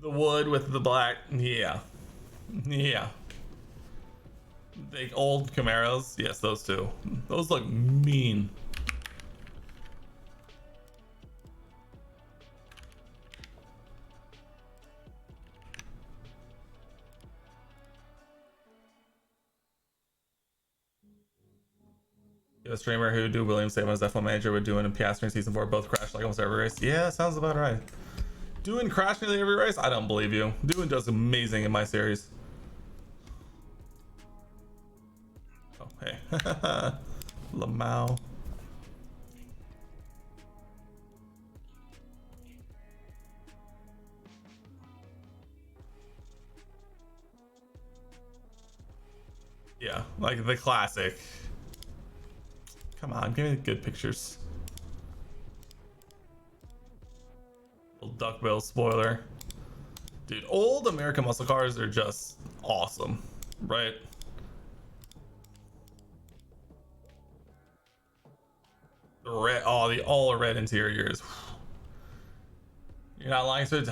Speaker 1: The wood with the black, yeah. Yeah. The old Camaros, yes, those two. Those look mean. A streamer who do Williams save on his F1 manager would do it in Piastri in season 4. Both crashed like almost every race. Yeah, sounds about right. Doing crash nearly every race? I don't believe you. Doing does amazing in my series. Oh, hey. Lamau. Yeah, like the classic. Come on, give me good pictures. Little duckbill spoiler. Dude, old American muscle cars are just awesome, right? The red, oh, the all red interiors. You're not lying, so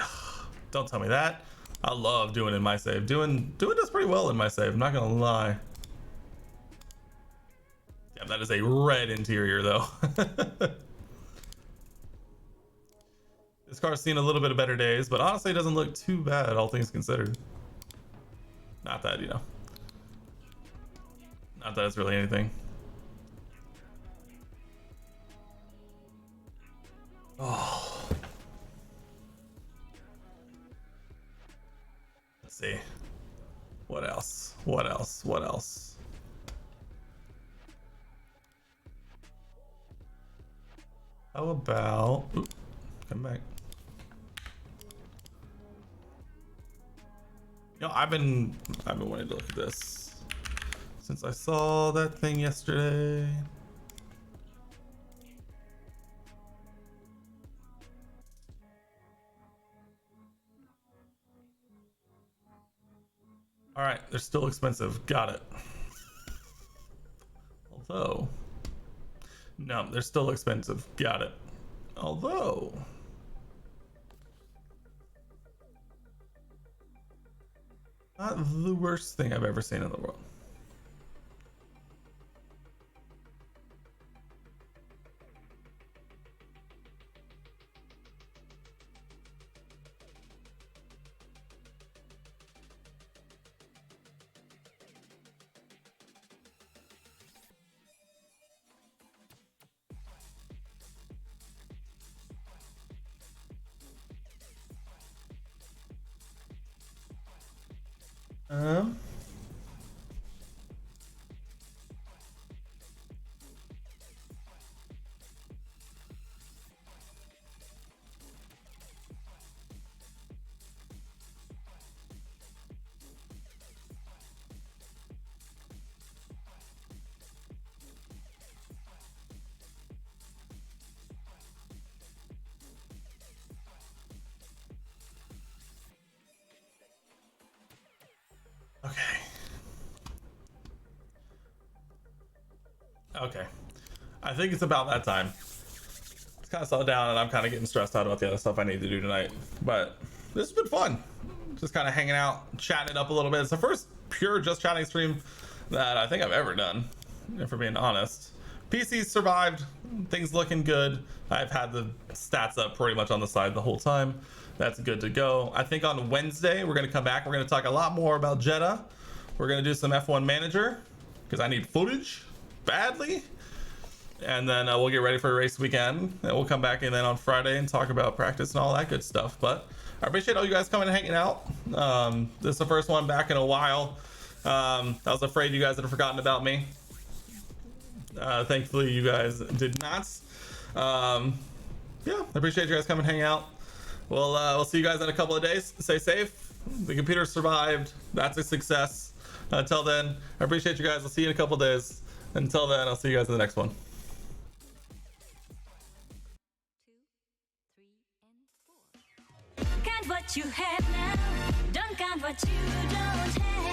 Speaker 1: don't tell me that. I love doing in my save. Doing does pretty well in my save. I'm not gonna lie. Yeah, that is a red interior though. This car's seen a little bit of better days, but honestly it doesn't look too bad, all things considered. Not that, you know. Not that it's really anything. Oh. Let's see. What else? What else? What else? How about... Oop, come back. You know, I've been wanting to look at this since I saw that thing yesterday. All right, they're still expensive. Got it. Although, no, they're still expensive. Got it. Although, not the worst thing I've ever seen in the world. Okay. Okay. I think it's about that time. It's kind of slowed down and I'm kind of getting stressed out about the other stuff I need to do tonight. But this has been fun. Just kind of hanging out, chatting it up a little bit. It's the first pure just chatting stream that I think I've ever done, if we're being honest. PC survived, things looking good. I've had the stats up pretty much on the side the whole time. That's good to go. I think on Wednesday, we're going to come back. We're going to talk a lot more about Jeddah. We're going to do some F1 Manager because I need footage badly. And then we'll get ready for a race weekend. And we'll come back and then on Friday and talk about practice and all that good stuff. But I appreciate all you guys coming and hanging out. This is the first one back in a while. I was afraid you guys had forgotten about me. Thankfully, you guys did not. Yeah, I appreciate you guys coming and hang out. We'll see you guys in a couple of days. Stay safe. The computer survived. That's a success. Until then, I appreciate you guys. I'll see you in a couple of days. Until then, I'll see you guys in the next one.
Speaker 5: 2, 3, and 4. Count what you have now. Don't count what you don't have.